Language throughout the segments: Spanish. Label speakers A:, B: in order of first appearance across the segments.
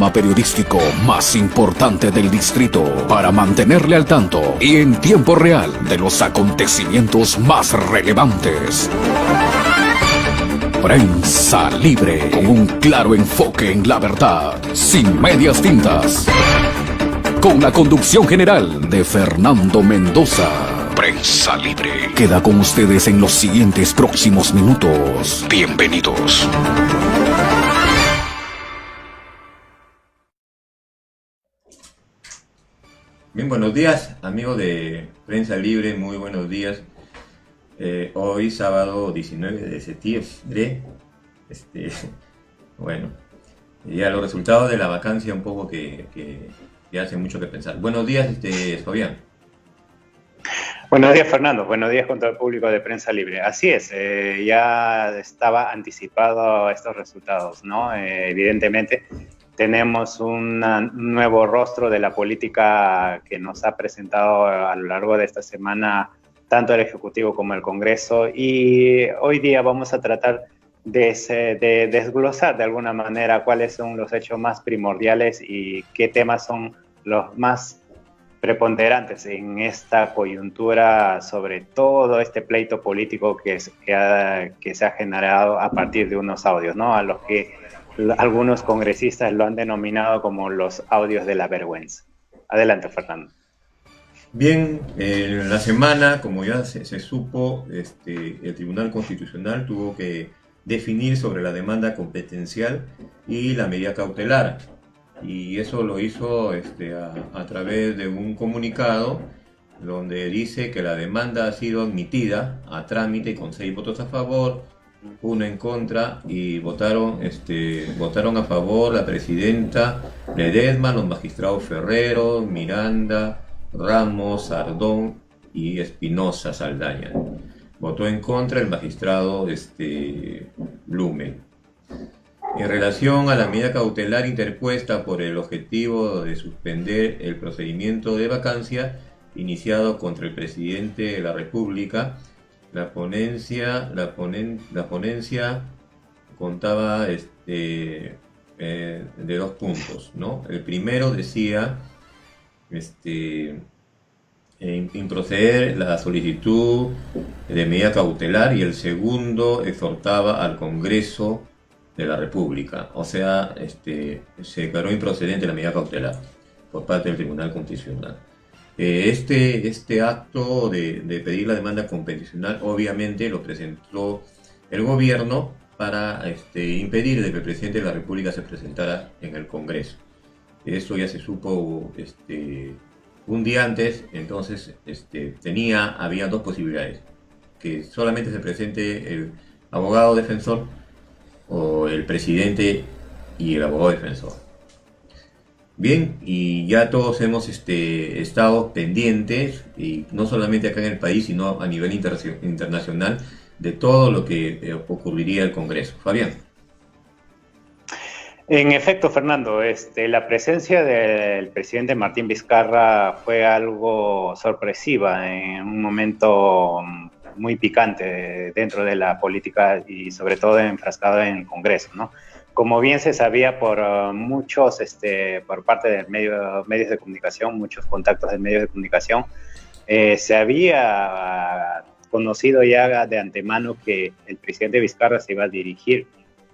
A: programa periodístico más importante del distrito para mantenerle al tanto y en tiempo real de los acontecimientos más relevantes. Prensa Libre, con un claro enfoque en la verdad, sin medias tintas. Con la conducción general de Fernando Mendoza. Prensa Libre queda con ustedes en los siguientes próximos minutos. Bienvenidos.
B: Bien, buenos días, amigos de Prensa Libre, muy buenos días. Hoy, sábado 19 de septiembre, bueno, ya los resultados de la vacancia un poco que hace mucho que pensar. Buenos días, Fabián.
C: Buenos días, Fernando. Buenos días con todo el público de Prensa Libre. Así es, ya estaba anticipado estos resultados, ¿no? Evidentemente, tenemos un nuevo rostro de la política que nos ha presentado a lo largo de esta semana tanto el Ejecutivo como el Congreso, y hoy día vamos a tratar de desglosar de alguna manera cuáles son los hechos más primordiales y qué temas son los más preponderantes en esta coyuntura, sobre todo este pleito político que se ha generado a partir de unos audios, ¿no? A los que algunos congresistas lo han denominado como los audios de la vergüenza. Adelante, Fernando.
B: Bien, en la semana, como ya se supo, el Tribunal Constitucional tuvo que definir sobre la demanda competencial y la medida cautelar. Y eso lo hizo a través de un comunicado donde dice que la demanda ha sido admitida a trámite con 6 votos a favor, 1 en contra, y votaron a favor la presidenta Ledesma, los magistrados Ferrero, Miranda, Ramos, Ardón y Espinosa Saldaña. Votó en contra el magistrado Blume. En relación a la medida cautelar interpuesta por el objetivo de suspender el procedimiento de vacancia iniciado contra el presidente de la República, la ponencia contaba de 2 puntos, ¿no? El primero decía improceder la solicitud de medida cautelar, y el segundo exhortaba al Congreso de la República. O sea, se declaró improcedente la medida cautelar por parte del Tribunal Constitucional. Este acto de pedir la demanda competicional obviamente lo presentó el gobierno para impedir de que el presidente de la República se presentara en el Congreso. Eso ya se supo un día antes. Entonces había 2 posibilidades: que solamente se presente el abogado defensor o el presidente y el abogado defensor. Bien, y ya todos hemos estado pendientes, y no solamente acá en el país, sino a nivel internacional, de todo lo que ocurriría en el Congreso. Fabián.
C: En efecto, Fernando, la presencia del presidente Martín Vizcarra fue algo sorpresiva en un momento muy picante dentro de la política y sobre todo enfrascado en el Congreso, ¿no? Como bien se sabía por muchos, por parte de medios de comunicación, muchos contactos de medios de comunicación, se había conocido ya de antemano que el presidente Vizcarra se iba a dirigir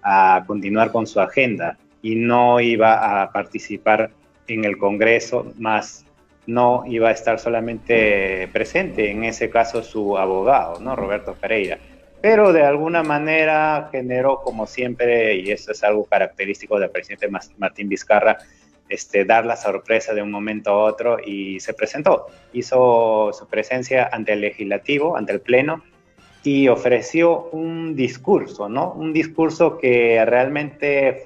C: a continuar con su agenda y no iba a participar en el Congreso, más no iba a estar solamente presente, en ese caso su abogado, ¿no? Roberto Pereira. Pero de alguna manera generó, como siempre, y eso es algo característico del presidente Martín Vizcarra, dar la sorpresa de un momento a otro, y se presentó. Hizo su presencia ante el Legislativo, ante el Pleno, y ofreció un discurso, ¿no? Un discurso que realmente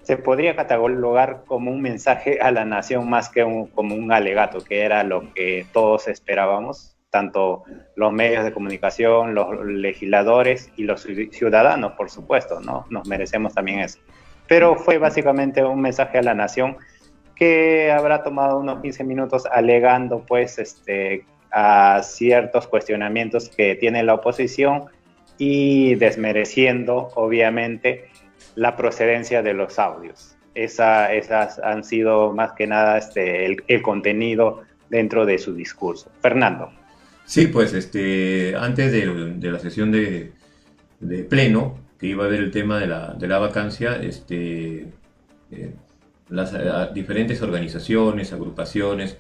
C: se podría catalogar como un mensaje a la nación más que como un alegato, que era lo que todos esperábamos, tanto los medios de comunicación, los legisladores y los ciudadanos, por supuesto, ¿no? Nos merecemos también eso. Pero fue básicamente un mensaje a la nación que habrá tomado unos 15 minutos alegando, pues, a ciertos cuestionamientos que tiene la oposición y desmereciendo, obviamente, la procedencia de los audios. Esas han sido más que nada el contenido dentro de su discurso. Fernando.
B: Sí, pues antes de la sesión de pleno, que iba a ver el tema de la vacancia, las diferentes organizaciones, agrupaciones,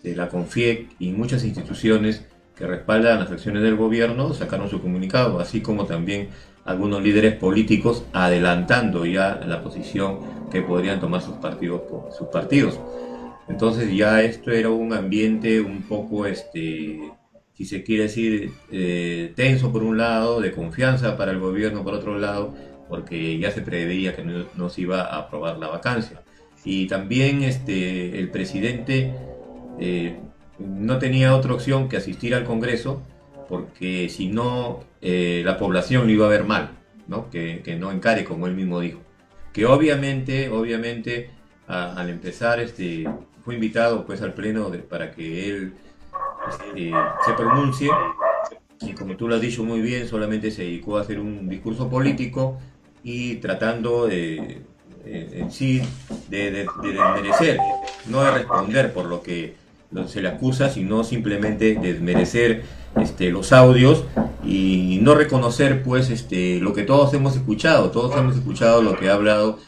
B: la CONFIEC y muchas instituciones que respaldan las acciones del gobierno sacaron su comunicado, así como también algunos líderes políticos adelantando ya la posición que podrían tomar sus partidos. Entonces ya esto era un ambiente un poco, si se quiere decir, tenso por un lado, de confianza para el gobierno por otro lado, porque ya se preveía que no se iba a aprobar la vacancia. Y también el presidente no tenía otra opción que asistir al Congreso, porque si no, la población lo iba a ver mal, ¿no? Que no encare, como él mismo dijo. Que obviamente, al empezar, fue invitado pues al pleno para que él se pronuncie, y como tú lo has dicho muy bien, solamente se dedicó a hacer un discurso político y tratando en sí de desmerecer, no de responder por lo que se le acusa, sino simplemente desmerecer los audios y no reconocer pues lo que todos hemos escuchado lo que ha hablado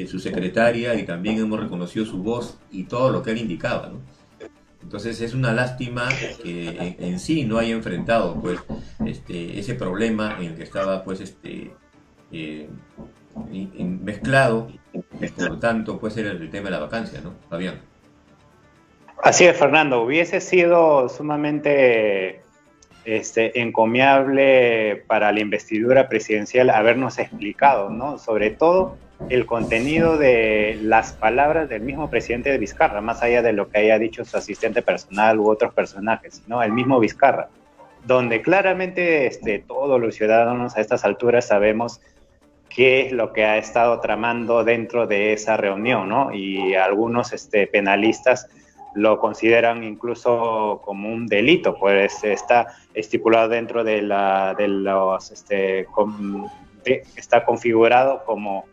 B: su secretaria, y también hemos reconocido su voz y todo lo que él indicaba, ¿no? Entonces es una lástima que en sí no haya enfrentado pues ese problema en el que estaba pues mezclado, y por lo tanto pues era el tema de la vacancia, ¿no, Fabián?
C: Así es, Fernando. Hubiese sido sumamente encomiable para la investidura presidencial habernos explicado, ¿no? Sobre todo el contenido de las palabras del mismo presidente de Vizcarra, más allá de lo que haya dicho su asistente personal u otros personajes, ¿no? El mismo Vizcarra, donde claramente todos los ciudadanos a estas alturas sabemos qué es lo que ha estado tramando dentro de esa reunión, ¿no? Y algunos penalistas lo consideran incluso como un delito, pues está estipulado dentro de está configurado como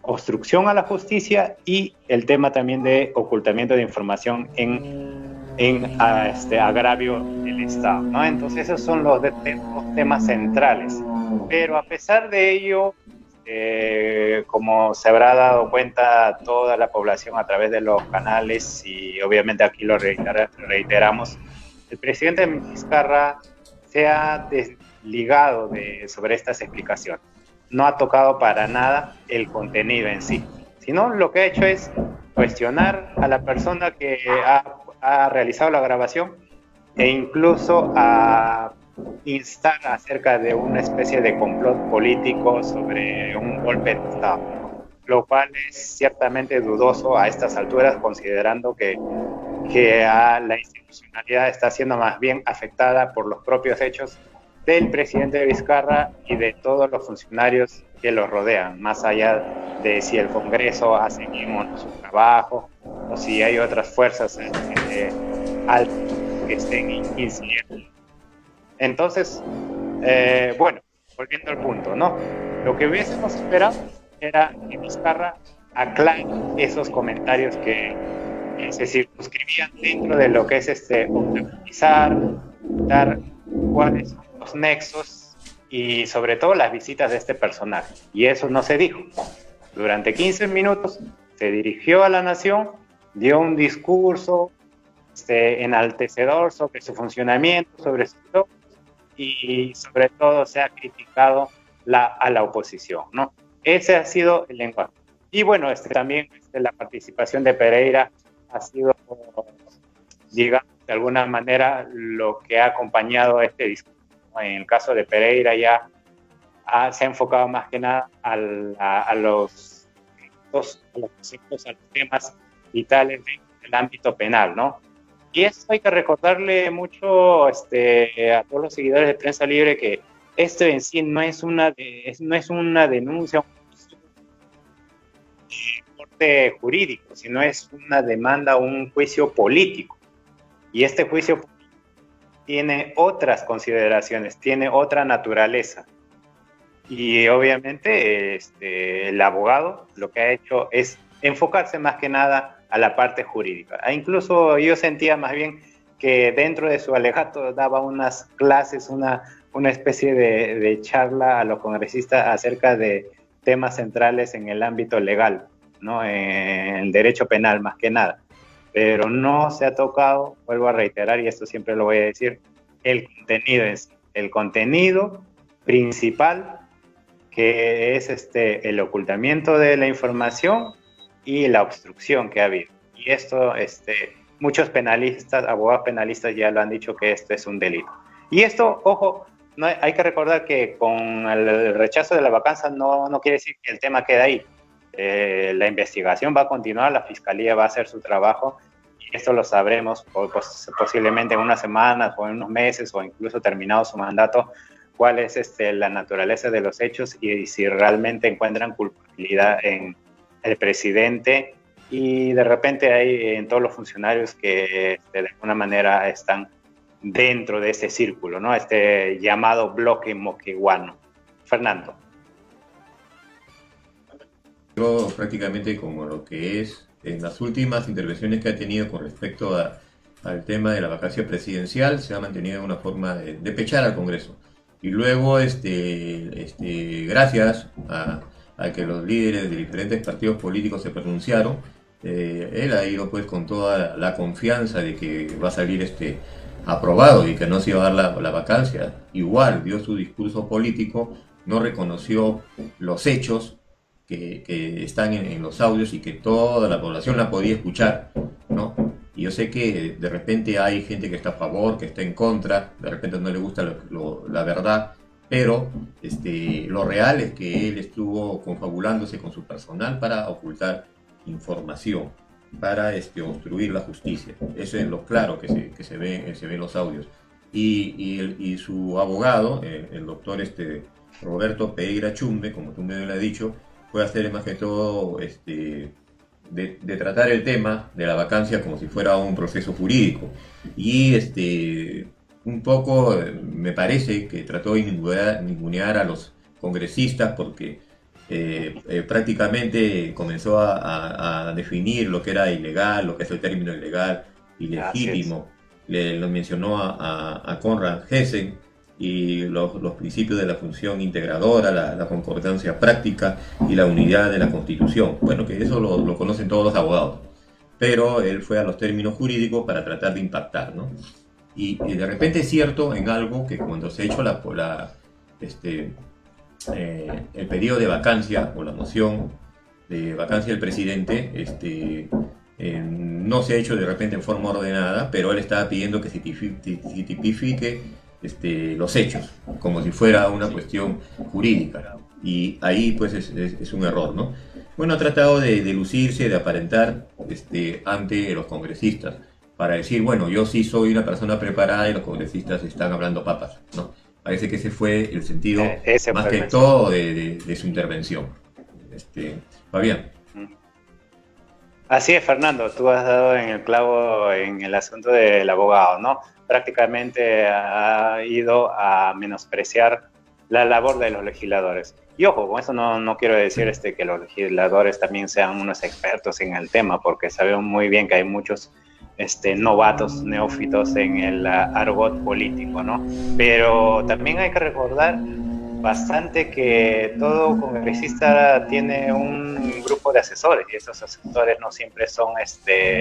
C: obstrucción a la justicia y el tema también de ocultamiento de información en agravio del Estado, ¿no? Entonces esos son los temas centrales. Pero a pesar de ello, como se habrá dado cuenta toda la población a través de los canales, y obviamente aquí lo reiteramos, el presidente Vizcarra se ha desligado sobre estas explicaciones. No ha tocado para nada el contenido en sí, sino lo que ha hecho es cuestionar a la persona que ha realizado la grabación, e incluso a instar acerca de una especie de complot político sobre un golpe de Estado, lo cual es ciertamente dudoso a estas alturas, considerando que la institucionalidad está siendo más bien afectada por los propios hechos del presidente Vizcarra y de todos los funcionarios que lo rodean, más allá de si el Congreso hace bien o no su trabajo, o si hay otras fuerzas altas que estén incidiendo. Entonces, bueno, volviendo al punto, ¿no? Lo que hubiésemos esperado era que Vizcarra aclare esos comentarios que se circunscribían dentro de lo que es optimizar, dar cuáles son los nexos y sobre todo las visitas de este personaje. Y eso no se dijo. Durante 15 minutos se dirigió a la nación, dio un discurso enaltecedor sobre su funcionamiento, sobre su logros, y sobre todo se ha criticado a la oposición, ¿no? Ese ha sido el lenguaje. Y bueno, también la participación de Pereira ha sido, digamos, de alguna manera lo que ha acompañado este discurso. En el caso de Pereira ya se ha enfocado más que nada a los temas vitales del ámbito penal, ¿no? Y eso hay que recordarle mucho a todos los seguidores de Prensa Libre, que esto en sí no es una denuncia de corte jurídico, sino es una demanda, un juicio político. Y este juicio tiene otras consideraciones, tiene otra naturaleza. Y obviamente el abogado lo que ha hecho es enfocarse más que nada a la parte jurídica. E incluso yo sentía más bien que dentro de su alegato daba unas clases, una especie de charla a los congresistas acerca de temas centrales en el ámbito legal, ¿no? En el derecho penal más que nada. Pero no se ha tocado, vuelvo a reiterar, y esto siempre lo voy a decir, el contenido es el contenido principal, que es el ocultamiento de la información y la obstrucción que ha habido. Y esto, muchos penalistas, abogados penalistas ya lo han dicho que esto es un delito. Y esto, ojo, no hay que recordar que con el rechazo de la vacancia no quiere decir que el tema quede ahí. La investigación va a continuar, la Fiscalía va a hacer su trabajo y esto lo sabremos posiblemente en unas semanas o en unos meses o incluso terminado su mandato, cuál es la naturaleza de los hechos y si realmente encuentran culpabilidad en el presidente y de repente hay en todos los funcionarios que de alguna manera están dentro de ese círculo, ¿no? Este llamado bloque moqueguano. Fernando.
B: Yo prácticamente como lo que es en las últimas intervenciones que ha tenido con respecto al tema de la vacancia presidencial, se ha mantenido de una forma de pechar al Congreso. Y luego, gracias a que los líderes de diferentes partidos políticos se pronunciaron, él ha ido pues con toda la confianza de que va a salir aprobado y que no se iba a dar la vacancia. Igual dio su discurso político, no reconoció los hechos que están en los audios y que toda la población la podía escuchar, ¿no? Y yo sé que de repente hay gente que está a favor, que está en contra, de repente no le gusta la verdad, pero lo real es que él estuvo confabulándose con su personal para ocultar información, para obstruir la justicia. Eso es lo claro que se ve en los audios. Y su abogado, el doctor Roberto Pereira Chumbe, como tú me lo has dicho, puede hacer más que todo de tratar el tema de la vacancia como si fuera un proceso jurídico. Y un poco me parece que trató de ningunear a los congresistas porque prácticamente comenzó a definir lo que era ilegal, lo que es el término ilegal, ilegítimo. Lo mencionó a Conrad Hessen y los principios de la función integradora, la concordancia práctica y la unidad de la Constitución. Bueno, que eso lo conocen todos los abogados, pero él fue a los términos jurídicos para tratar de impactar, ¿no? Y de repente es cierto en algo que cuando se ha hecho el pedido de vacancia o la moción de vacancia del presidente, no se ha hecho de repente en forma ordenada, pero él estaba pidiendo que se tipifique los hechos, como si fuera una cuestión jurídica. Y ahí pues es un error, ¿no? Bueno, ha tratado de lucirse, de aparentar ante los congresistas, para decir, bueno, yo sí soy una persona preparada y los congresistas están hablando papas, ¿no? Parece que ese fue el sentido más que todo de su intervención. Fabián.
C: Así es, Fernando, tú has dado en el clavo en el asunto del abogado, ¿no? Prácticamente ha ido a menospreciar la labor de los legisladores. Y ojo, con eso no quiero decir que los legisladores también sean unos expertos en el tema, porque sabemos muy bien que hay muchos novatos, neófitos en el argot político, ¿no? Pero también hay que recordar bastante que todo congresista tiene un grupo de asesores y esos asesores no siempre son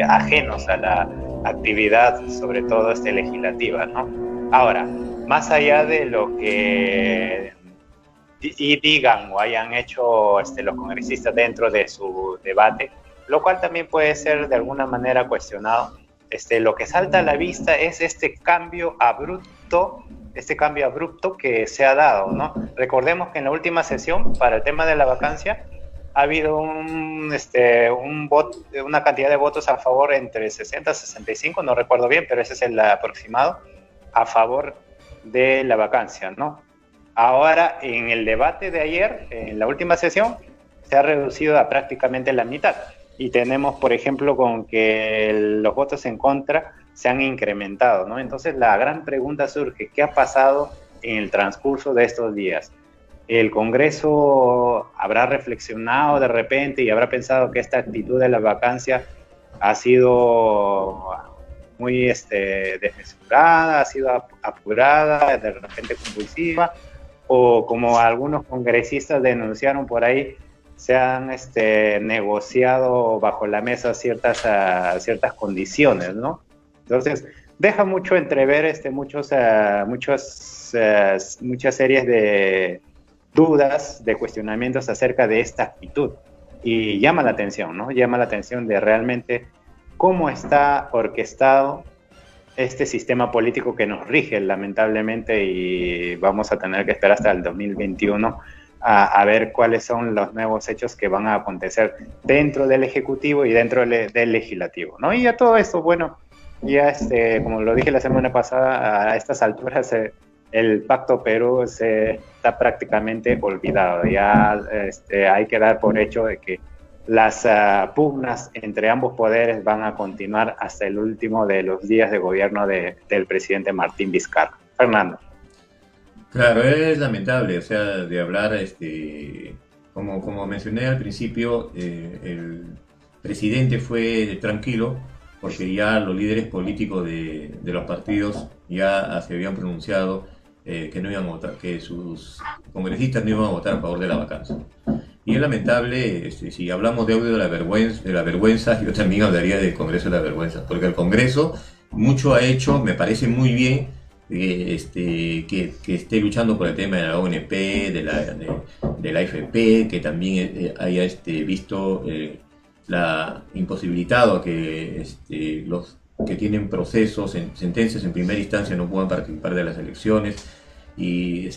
C: ajenos a la actividad, sobre todo legislativa, ¿no? Ahora, más allá de lo que digan o hayan hecho los congresistas dentro de su debate, lo cual también puede ser de alguna manera cuestionado, lo que salta a la vista es este cambio abrupto que se ha dado, ¿no? Recordemos que en la última sesión, para el tema de la vacancia, ha habido una cantidad de votos a favor entre 60 y 65, no recuerdo bien, pero ese es el aproximado, a favor de la vacancia, ¿no? Ahora, en el debate de ayer, en la última sesión, se ha reducido a prácticamente la mitad. Y tenemos, por ejemplo, con que los votos en contra se han incrementado, ¿no? Entonces la gran pregunta surge, ¿qué ha pasado en el transcurso de estos días? ¿El Congreso habrá reflexionado de repente y habrá pensado que esta actitud de la vacancia ha sido muy desmesurada, ha sido apurada, de repente compulsiva, o como algunos congresistas denunciaron por ahí, se han negociado bajo la mesa ciertas condiciones, ¿no? Entonces, deja mucho entrever muchas series de dudas, de cuestionamientos acerca de esta actitud. Y llama la atención, ¿no? Llama la atención de realmente cómo está orquestado este sistema político que nos rige, lamentablemente, y vamos a tener que esperar hasta el 2021 a ver cuáles son los nuevos hechos que van a acontecer dentro del Ejecutivo y dentro del Legislativo, ¿no? Y a todo esto, bueno, ya como lo dije la semana pasada, a estas alturas el Pacto Perú está prácticamente olvidado. Ya hay que dar por hecho de que las pugnas entre ambos poderes van a continuar hasta el último de los días de gobierno del presidente Martín Vizcarra. Fernando.
B: Claro, es lamentable, o sea, de hablar, como mencioné al principio, el presidente fue tranquilo porque ya los líderes políticos de los partidos ya se habían pronunciado que no iban a votar, que sus congresistas no iban a votar a favor de la vacancia. Y es lamentable, si hablamos de audio de la vergüenza, yo también hablaría del Congreso de la vergüenza, porque el Congreso mucho ha hecho, me parece muy bien que esté luchando por el tema de la ONP, de la AFP, que también haya visto la imposibilitado a que los que tienen procesos, sentencias en primera instancia no puedan participar de las elecciones. Y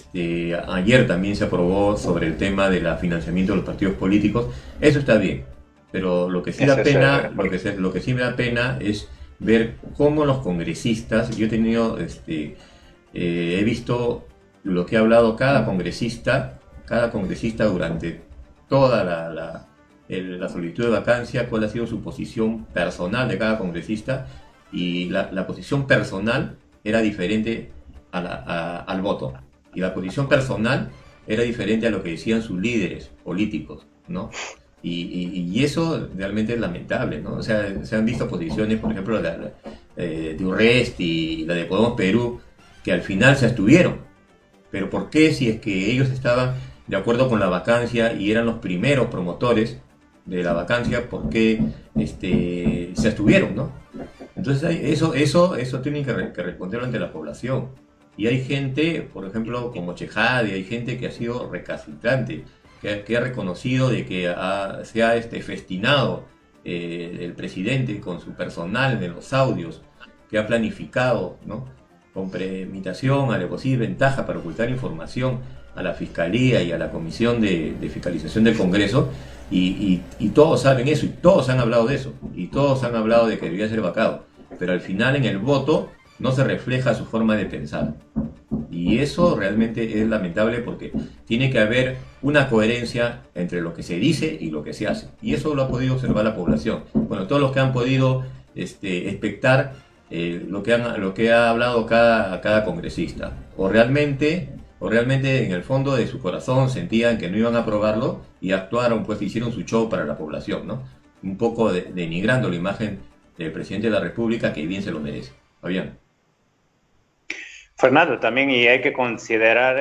B: ayer también se aprobó sobre el tema del financiamiento de los partidos políticos. Eso está bien, pero lo que sí da pena, lo que sí me da pena es ver cómo los congresistas, yo he tenido, he visto lo que ha hablado cada congresista durante toda la solicitud de vacancia, cuál ha sido su posición personal de cada congresista, y la posición personal era diferente al voto, y la posición personal era diferente a lo que decían sus líderes políticos, ¿no? Y eso realmente es lamentable, ¿no? O sea, se han visto posiciones, por ejemplo, de Urrest y la de Podemos Perú, que al final se abstuvieron. Pero ¿por qué, si es que ellos estaban de acuerdo con la vacancia y eran los primeros promotores de la vacancia, por qué se abstuvieron, ¿no? Entonces eso tienen que responderlo ante la población. Y hay gente, por ejemplo, como Chejade, hay gente que ha sido recalcitrante, que ha reconocido de que se ha festinado el presidente con su personal en los audios, que ha planificado, ¿no?, con premeditación, alevosía y ventaja para ocultar información a la Fiscalía y a la Comisión de Fiscalización del Congreso, y todos saben eso, y todos han hablado de eso, y todos han hablado de que debía ser vacado, pero al final en el voto no se refleja su forma de pensar. Y eso realmente es lamentable, porque tiene que haber una coherencia entre lo que se dice y lo que se hace. Y eso lo ha podido observar la población. Bueno, todos los que han podido expectar lo que ha hablado cada congresista. O realmente en el fondo de su corazón sentían que no iban a aprobarlo y actuaron, pues hicieron su show para la población, ¿no? Un poco denigrando la imagen del presidente de la República, que bien se lo merece. Fabián.
C: Fernando, también, y hay que considerar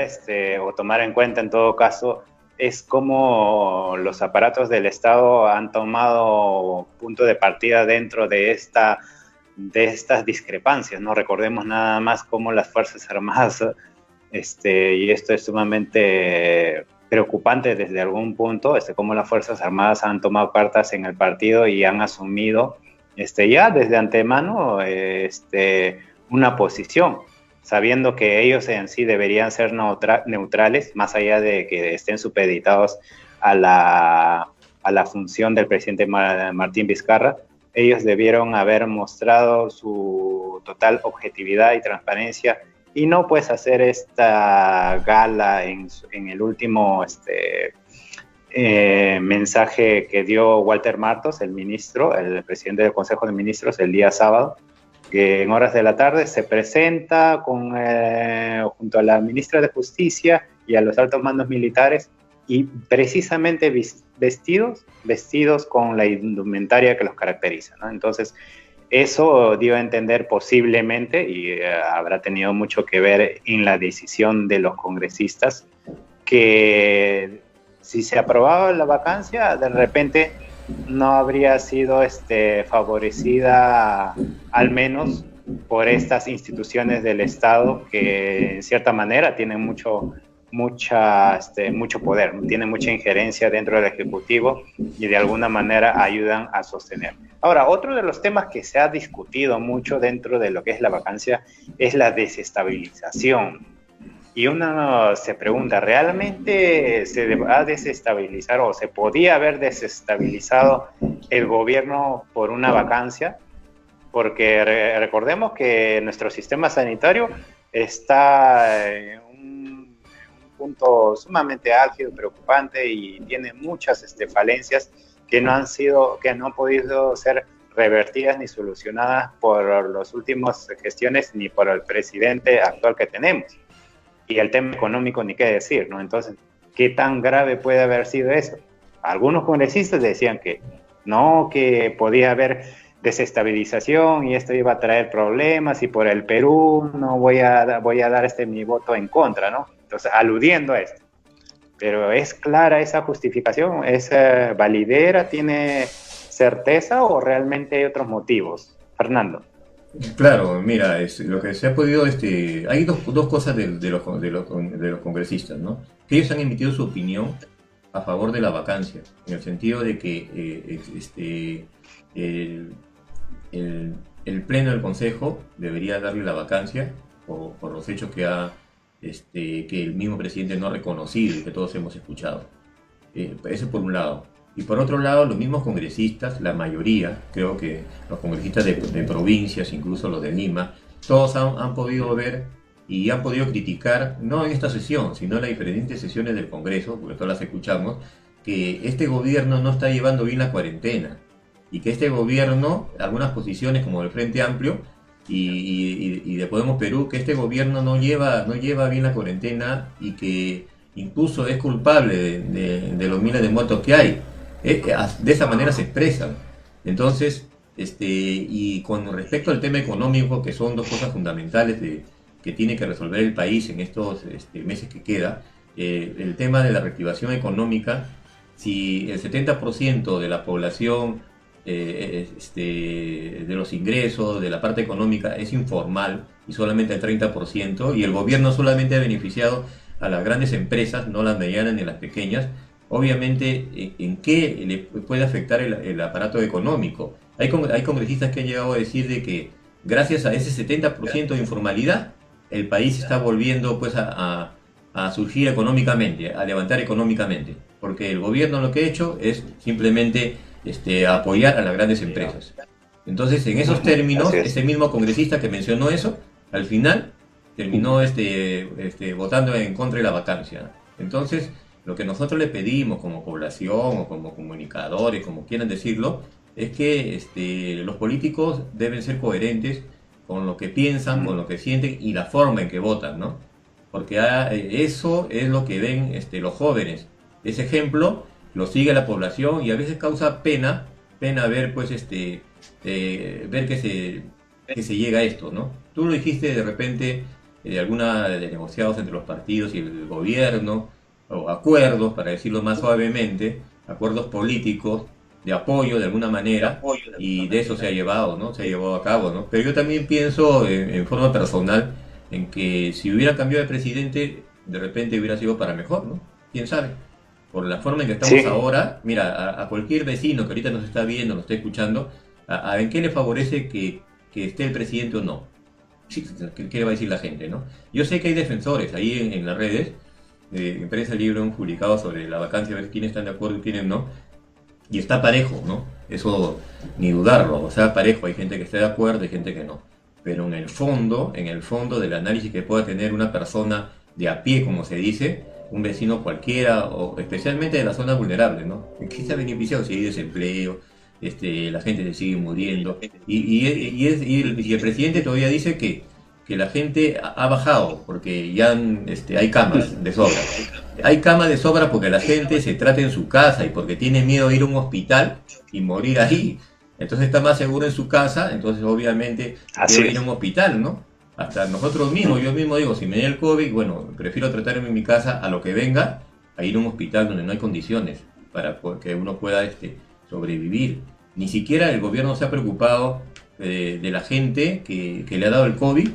C: o tomar en cuenta en todo caso, es cómo los aparatos del Estado han tomado punto de partida dentro de estas discrepancias, ¿no? Recordemos nada más cómo las Fuerzas Armadas, y esto es sumamente preocupante desde algún punto, cómo las Fuerzas Armadas han tomado cartas en el partido y han asumido ya desde antemano una posición, sabiendo que ellos en sí deberían ser neutrales, más allá de que estén supeditados a la función del presidente Martín Vizcarra. Ellos debieron haber mostrado su total objetividad y transparencia, y no pues hacer esta gala en el último mensaje que dio Walter Martos, el presidente del Consejo de Ministros, el día sábado, que en horas de la tarde se presenta junto a la ministra de Justicia y a los altos mandos militares, y precisamente vestidos con la indumentaria que los caracteriza, ¿no? Entonces, eso dio a entender posiblemente, y habrá tenido mucho que ver en la decisión de los congresistas, que si se aprobaba la vacancia, de repente no habría sido favorecida al menos por estas instituciones del Estado que en cierta manera tienen mucho poder, tienen mucha injerencia dentro del Ejecutivo y de alguna manera ayudan a sostener. Ahora, otro de los temas que se ha discutido mucho dentro de lo que es la vacancia es la desestabilización. Y uno se pregunta, ¿realmente se va a desestabilizar o se podía haber desestabilizado el gobierno por una vacancia? Porque recordemos que nuestro sistema sanitario está en un punto sumamente álgido, preocupante, y tiene muchas falencias que no han podido ser revertidas ni solucionadas por las últimas gestiones ni por el presidente actual que tenemos. Y el tema económico ni qué decir, ¿no? Entonces, ¿qué tan grave puede haber sido eso? Algunos congresistas decían que no, que podía haber desestabilización y esto iba a traer problemas, y por el Perú no voy a dar mi voto en contra, ¿no? Entonces, aludiendo a esto. Pero ¿es clara esa justificación? ¿Es validera? ¿Tiene certeza o realmente hay otros motivos? Fernando.
B: Claro, mira, lo que se ha podido, hay dos cosas de los congresistas, ¿no? Que ellos han emitido su opinión a favor de la vacancia, en el sentido de que el Pleno del Consejo debería darle la vacancia por los hechos que el mismo presidente no ha reconocido y que todos hemos escuchado. Eso por un lado. Y por otro lado, los mismos congresistas, la mayoría, creo que los congresistas de provincias, incluso los de Lima, todos han podido ver y han podido criticar, no en esta sesión, sino en las diferentes sesiones del Congreso, porque todas las escuchamos, que este gobierno no está llevando bien la cuarentena, y que este gobierno, algunas posiciones como el Frente Amplio y de Podemos Perú, que este gobierno no lleva bien la cuarentena y que incluso es culpable de los miles de muertos que hay. De esa manera se expresan. Entonces, y con respecto al tema económico, que son dos cosas fundamentales que tiene que resolver el país en estos meses que queda, el tema de la reactivación económica, si el 70% de la población, de los ingresos, de la parte económica, es informal, y solamente el 30%, y el gobierno solamente ha beneficiado a las grandes empresas, no las medianas ni las pequeñas, obviamente, ¿en qué le puede afectar el aparato económico? Hay congresistas que han llegado a decir de que gracias a ese 70% de informalidad, el país está volviendo pues a surgir económicamente, a levantar económicamente, porque el gobierno lo que ha hecho es simplemente apoyar a las grandes empresas. Entonces, en esos términos, ese mismo congresista que mencionó eso, al final terminó votando en contra de la vacancia. Entonces, lo que nosotros le pedimos como población o como comunicadores, como quieran decirlo, es que los políticos deben ser coherentes con lo que piensan, con lo que sienten y la forma en que votan, ¿no? Porque eso es lo que ven los jóvenes. Ese ejemplo lo sigue la población y a veces causa pena ver pues ver que se llega a esto, ¿no? Tú lo dijiste de repente, alguna de negociados entre los partidos y el gobierno, o acuerdos, para decirlo más suavemente, acuerdos políticos de apoyo de alguna manera, y de eso se ha llevado, ¿no? Se ha llevado a cabo, ¿no? Pero yo también pienso en forma personal en que si hubiera cambiado de presidente, de repente hubiera sido para mejor, ¿no? ¿Quién sabe? Por la forma en que estamos ahora, mira, a cualquier vecino que ahorita nos está viendo, nos está escuchando, ¿en qué le favorece que esté el presidente o no? ¿Qué le va a decir la gente, no? Yo sé que hay defensores ahí en las redes, en Prensa Libre, un publicado sobre la vacancia, a ver quiénes están de acuerdo y quiénes no, y está parejo, ¿no? Eso ni dudarlo, o sea, parejo, hay gente que está de acuerdo y gente que no. Pero en el fondo del análisis que pueda tener una persona de a pie, como se dice, un vecino cualquiera, o especialmente de la zona vulnerable, ¿no? ¿Qué se ha beneficiado si hay desempleo? La gente se sigue muriendo. Y el presidente todavía dice que que la gente ha bajado, porque ya hay camas de sobra. Hay camas de sobra porque la gente se trata en su casa y porque tiene miedo de ir a un hospital y morir ahí. Entonces está más seguro en su casa, entonces obviamente quiero ir a un hospital, ¿no? Hasta nosotros mismos, yo mismo digo, si me da el COVID, bueno, prefiero tratarme en mi casa a lo que venga, a ir a un hospital donde no hay condiciones para que uno pueda sobrevivir. Ni siquiera el gobierno se ha preocupado de la gente que le ha dado el COVID,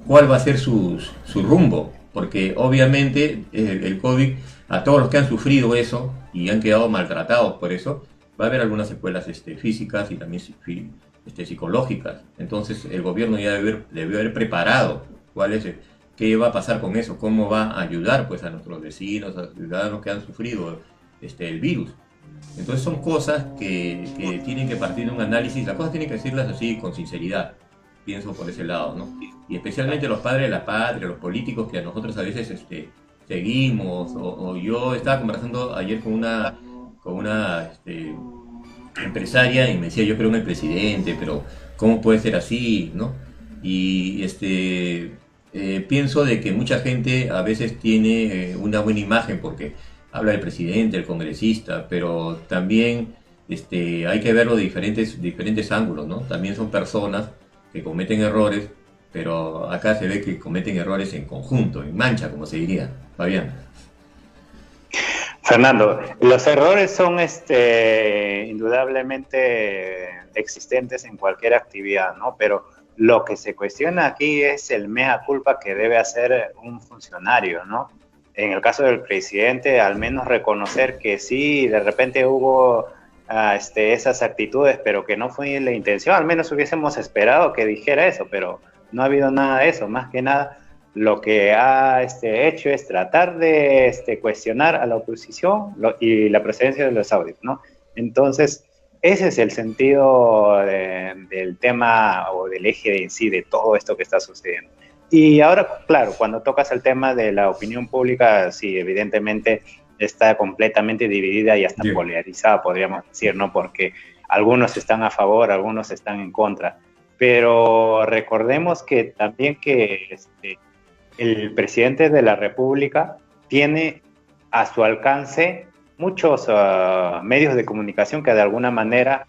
B: cuál va a ser su rumbo, porque obviamente el COVID, a todos los que han sufrido eso y han quedado maltratados por eso, va a haber algunas secuelas físicas y también psicológicas. Entonces el gobierno ya debe haber preparado qué va a pasar con eso, cómo va a ayudar pues a nuestros vecinos, a los ciudadanos que han sufrido el virus. Entonces son cosas que tienen que partir de un análisis, las cosas tienen que decirlas así con sinceridad, pienso por ese lado, ¿no? Y especialmente los padres de la patria, los políticos que a nosotros a veces seguimos, o yo estaba conversando ayer con una empresaria y me decía, yo creo en el presidente, pero ¿cómo puede ser así, no? Y pienso de que mucha gente a veces tiene una buena imagen porque habla del presidente, el congresista, pero también hay que verlo de diferentes ángulos, ¿no? También son personas que cometen errores, pero acá se ve que cometen errores en conjunto, en mancha, como se diría. Fabián.
C: Fernando, los errores son indudablemente existentes en cualquier actividad, ¿no? Pero lo que se cuestiona aquí es el mea culpa que debe hacer un funcionario, ¿no? En el caso del presidente, al menos reconocer que sí, de repente hubo esas actitudes, pero que no fue la intención. Al menos hubiésemos esperado que dijera eso, pero no ha habido nada de eso. Más que nada, lo que ha hecho es tratar de cuestionar a la oposición y la presencia de los audios, ¿no? Entonces, ese es el sentido del tema o del eje en sí de todo esto que está sucediendo. Y ahora, claro, cuando tocas el tema de la opinión pública, sí, evidentemente está completamente dividida y hasta polarizada, podríamos decir, ¿no? Porque algunos están a favor, algunos están en contra. Pero recordemos que también que el presidente de la República tiene a su alcance muchos medios de comunicación que de alguna manera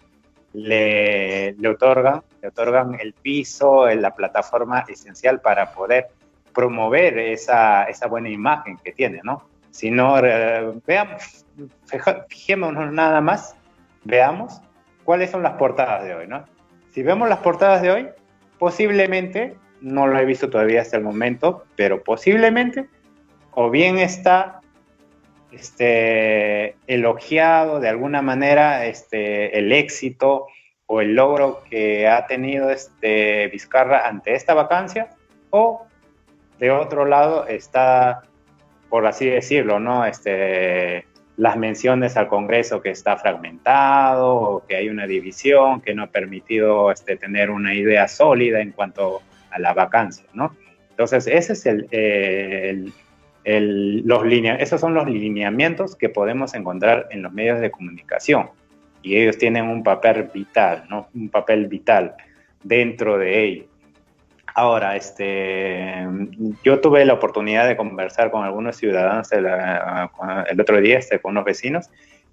C: le otorgan el piso, la plataforma esencial para poder promover esa buena imagen que tiene, ¿no? Si no, fijémonos nada más, veamos cuáles son las portadas de hoy, ¿no? Si vemos las portadas de hoy, posiblemente, no lo he visto todavía hasta el momento, pero posiblemente, o bien está elogiado de alguna manera el éxito o el logro que ha tenido Vizcarra ante esta vacancia, o de otro lado está, por así decirlo, ¿no? Las menciones al Congreso que está fragmentado, o que hay una división que no ha permitido tener una idea sólida en cuanto a la vacancia, ¿no? Entonces, ese es esos son los lineamientos que podemos encontrar en los medios de comunicación, y ellos tienen un papel vital, ¿no? Un papel vital dentro de ello. Ahora, yo tuve la oportunidad de conversar con algunos ciudadanos el otro día, con unos vecinos,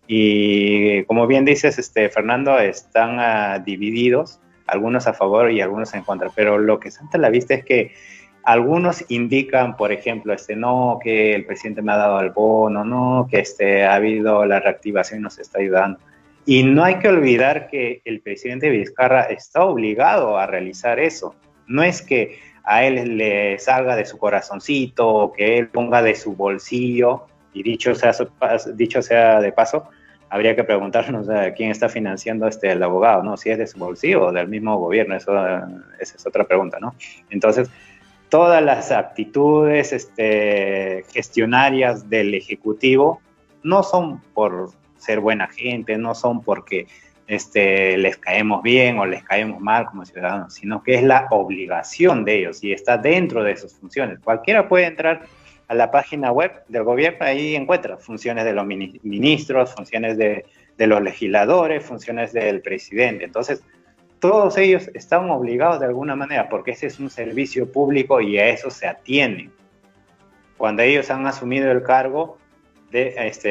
C: y como bien dices, Fernando, están divididos, algunos a favor y algunos en contra, pero lo que salta a la vista es que algunos indican, por ejemplo, no, que el presidente me ha dado el bono, no, que ha habido la reactivación y nos está ayudando. Y no hay que olvidar que el presidente Vizcarra está obligado a realizar eso. No es que a él le salga de su corazoncito o que él ponga de su bolsillo, y dicho sea de paso, habría que preguntarnos a quién está financiando el abogado, ¿no? Si es de su bolsillo o del mismo gobierno, esa es otra pregunta, ¿no? Entonces, todas las actitudes gestionarias del Ejecutivo no son por ser buena gente, no son porque les caemos bien o les caemos mal como ciudadanos, sino que es la obligación de ellos y está dentro de sus funciones. Cualquiera puede entrar a la página web del gobierno, ahí encuentra funciones de los ministros, funciones de los legisladores, funciones del presidente. Entonces, todos ellos están obligados de alguna manera, porque ese es un servicio público y a eso se atienen. Cuando ellos han asumido el cargo,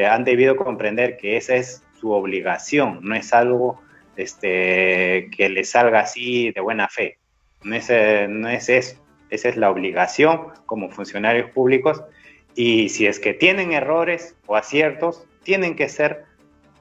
C: han debido comprender que esa es su obligación, no es algo que les salga así de buena fe. No es eso. Esa es la obligación como funcionarios públicos, y si es que tienen errores o aciertos, tienen que ser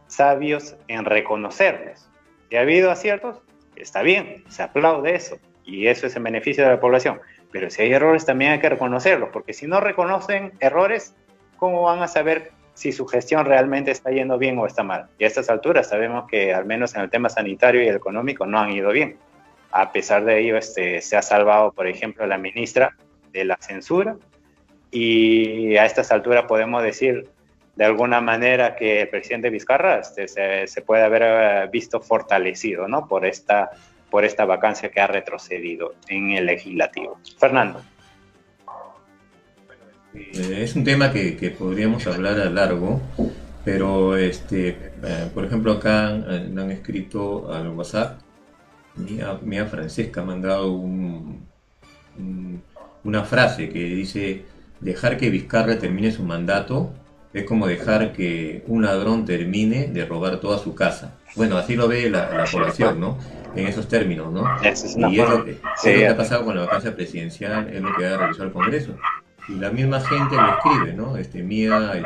C: sabios en reconocerlos. Si ha habido aciertos, está bien, se aplaude eso, y eso es en beneficio de la población. Pero si hay errores, también hay que reconocerlos, porque si no reconocen errores, ¿cómo van a saber si su gestión realmente está yendo bien o está mal? Y a estas alturas sabemos que al menos en el tema sanitario y el económico no han ido bien. A pesar de ello, se ha salvado, por ejemplo, la ministra de la censura, y a estas alturas podemos decir de alguna manera que el presidente Vizcarra se puede haber visto fortalecido, ¿no? por esta vacancia que ha retrocedido en el legislativo. Fernando.
B: Es un tema que podríamos hablar a largo, pero por ejemplo acá han escrito al WhatsApp. Mía Francesca ha mandado una frase que dice: dejar que Vizcarra termine su mandato es como dejar que un ladrón termine de robar toda su casa. Bueno, así lo ve la población, ¿no? En esos términos, ¿no? Y es lo que ha pasado con la vacancia presidencial, es lo que ha realizado el Congreso. Y la misma gente lo escribe, ¿no? Mía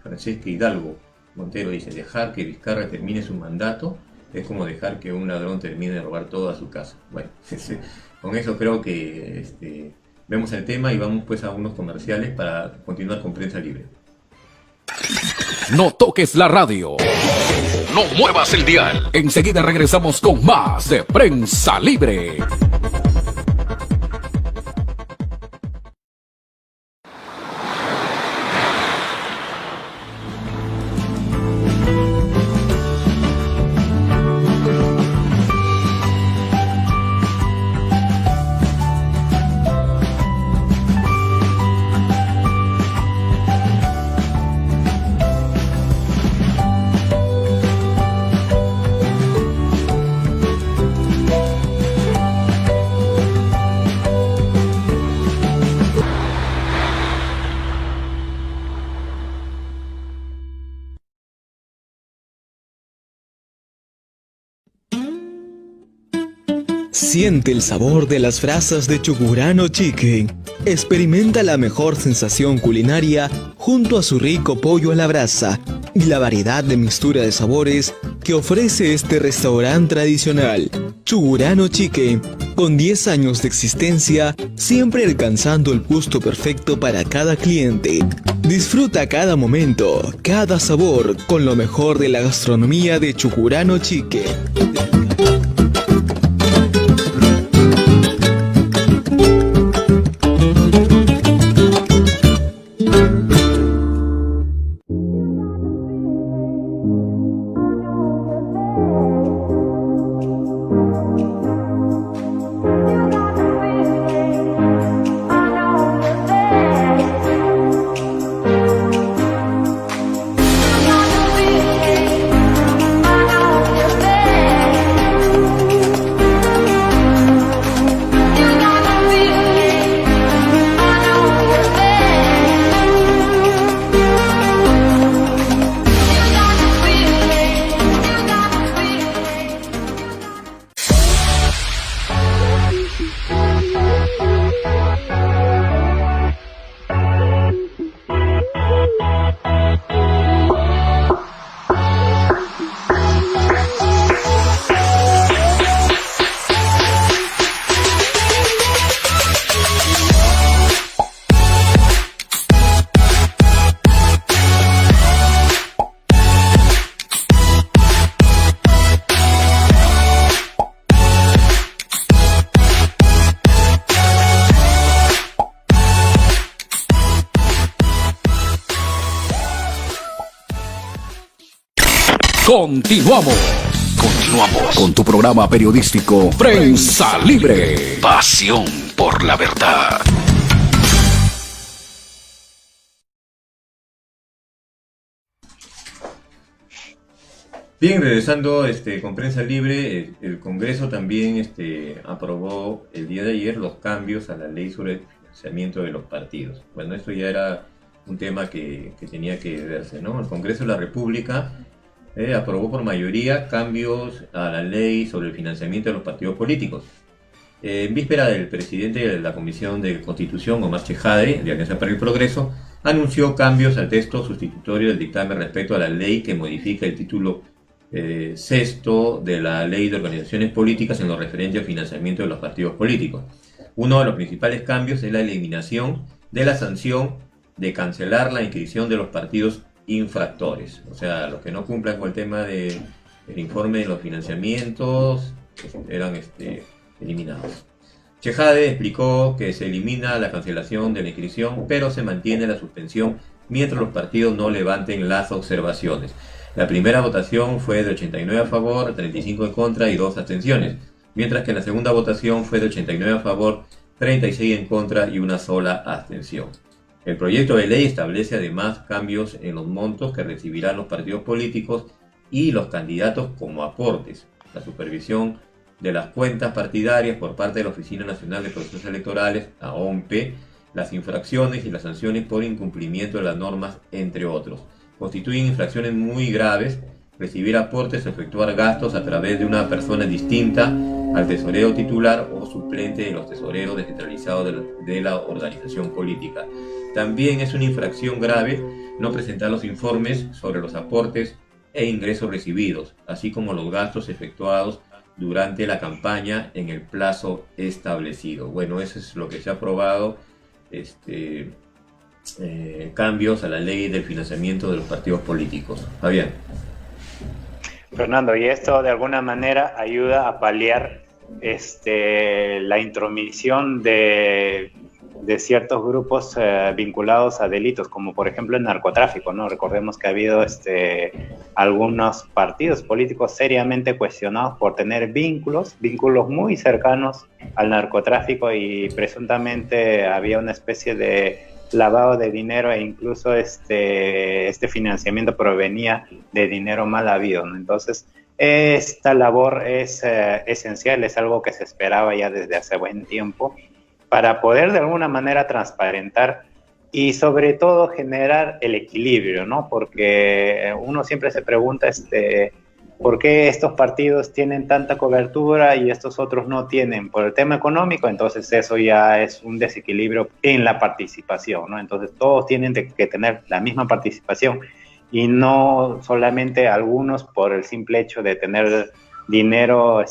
B: Francesca Hidalgo Montero dice: dejar que Vizcarra termine su mandato es como dejar que un ladrón termine de robar toda su casa. Bueno, con eso creo que vemos el tema y vamos pues a unos comerciales para continuar con Prensa Libre.
A: No toques la radio. No muevas el dial. Enseguida regresamos con más de Prensa Libre.
D: Siente el sabor de las brasas de Chugurano Chicken. Experimenta la mejor sensación culinaria junto a su rico pollo a la brasa y la variedad de mixtura de sabores que ofrece este restaurante tradicional. Chugurano Chicken, con 10 años de existencia, siempre alcanzando el gusto perfecto para cada cliente. Disfruta cada momento, cada sabor, con lo mejor de la gastronomía de Chugurano Chicken.
A: Continuamos con tu programa periodístico Prensa Libre. Pasión por la verdad.
B: Bien, regresando con prensa libre, el Congreso también aprobó el día de ayer los cambios a la ley sobre el financiamiento de los partidos. Bueno, esto ya era un tema que tenía que verse, ¿no? El Congreso de la República aprobó por mayoría cambios a la ley sobre el financiamiento de los partidos políticos. En víspera, del presidente de la Comisión de Constitución, Omar Chejade, de Alianza para el Progreso, anunció cambios al texto sustitutorio del dictamen respecto a la ley que modifica el título sexto de la Ley de Organizaciones Políticas en lo referente al financiamiento de los partidos políticos. Uno de los principales cambios es la eliminación de la sanción de cancelar la inscripción de los partidos infractores. O sea, los que no cumplan con el tema del informe de los financiamientos eran eliminados. Chejade explicó que se elimina la cancelación de la inscripción, pero se mantiene la suspensión mientras los partidos no levanten las observaciones. La primera votación fue de 89 a favor, 35 en contra y 2 abstenciones, mientras que la segunda votación fue de 89 a favor, 36 en contra y una sola abstención. El proyecto de ley establece además cambios en los montos que recibirán los partidos políticos y los candidatos como aportes, la supervisión de las cuentas partidarias por parte de la Oficina Nacional de Procesos Electorales, la OMP, las infracciones y las sanciones por incumplimiento de las normas, entre otros. Constituyen infracciones muy graves recibir aportes o efectuar gastos a través de una persona distinta al tesorero titular o suplente de los tesoreros descentralizados de la organización política. También es una infracción grave no presentar los informes sobre los aportes e ingresos recibidos, así como los gastos efectuados durante la campaña en el plazo establecido. Bueno, eso es lo que se ha aprobado, cambios a la ley del financiamiento de los partidos políticos. Fabián.
C: Fernando, y esto de alguna manera ayuda a paliar la intromisión de ciertos grupos vinculados a delitos, como por ejemplo el narcotráfico, ¿no? Recordemos que ha habido algunos partidos políticos seriamente cuestionados por tener vínculos muy cercanos al narcotráfico, y presuntamente había una especie de lavado de dinero, e incluso este financiamiento provenía de dinero mal habido, ¿no? Entonces, esta labor es esencial, es algo que se esperaba ya desde hace buen tiempo, para poder de alguna manera transparentar y sobre todo generar el equilibrio, ¿no? Porque uno siempre se pregunta ¿por qué estos partidos tienen tanta cobertura y estos otros no tienen? Por el tema económico. Entonces eso ya es un desequilibrio en la participación, ¿no? Entonces todos tienen que tener la misma participación, y no solamente algunos por el simple hecho de tener dinero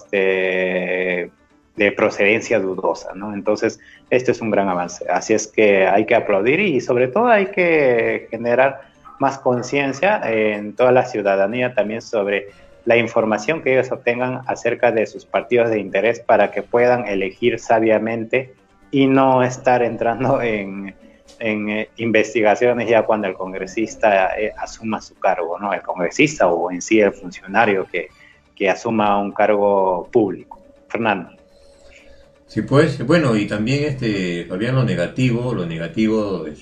C: de procedencia dudosa, ¿no? Entonces, esto es un gran avance. Así es que hay que aplaudir, y sobre todo hay que generar más conciencia en toda la ciudadanía también sobre la información que ellos obtengan acerca de sus partidos de interés, para que puedan elegir sabiamente y no estar entrando en investigaciones ya cuando el congresista asuma su cargo, ¿no? El congresista o en sí el funcionario que asuma un cargo público. Fernando.
B: Sí, pues, bueno, y también, Fabián, lo negativo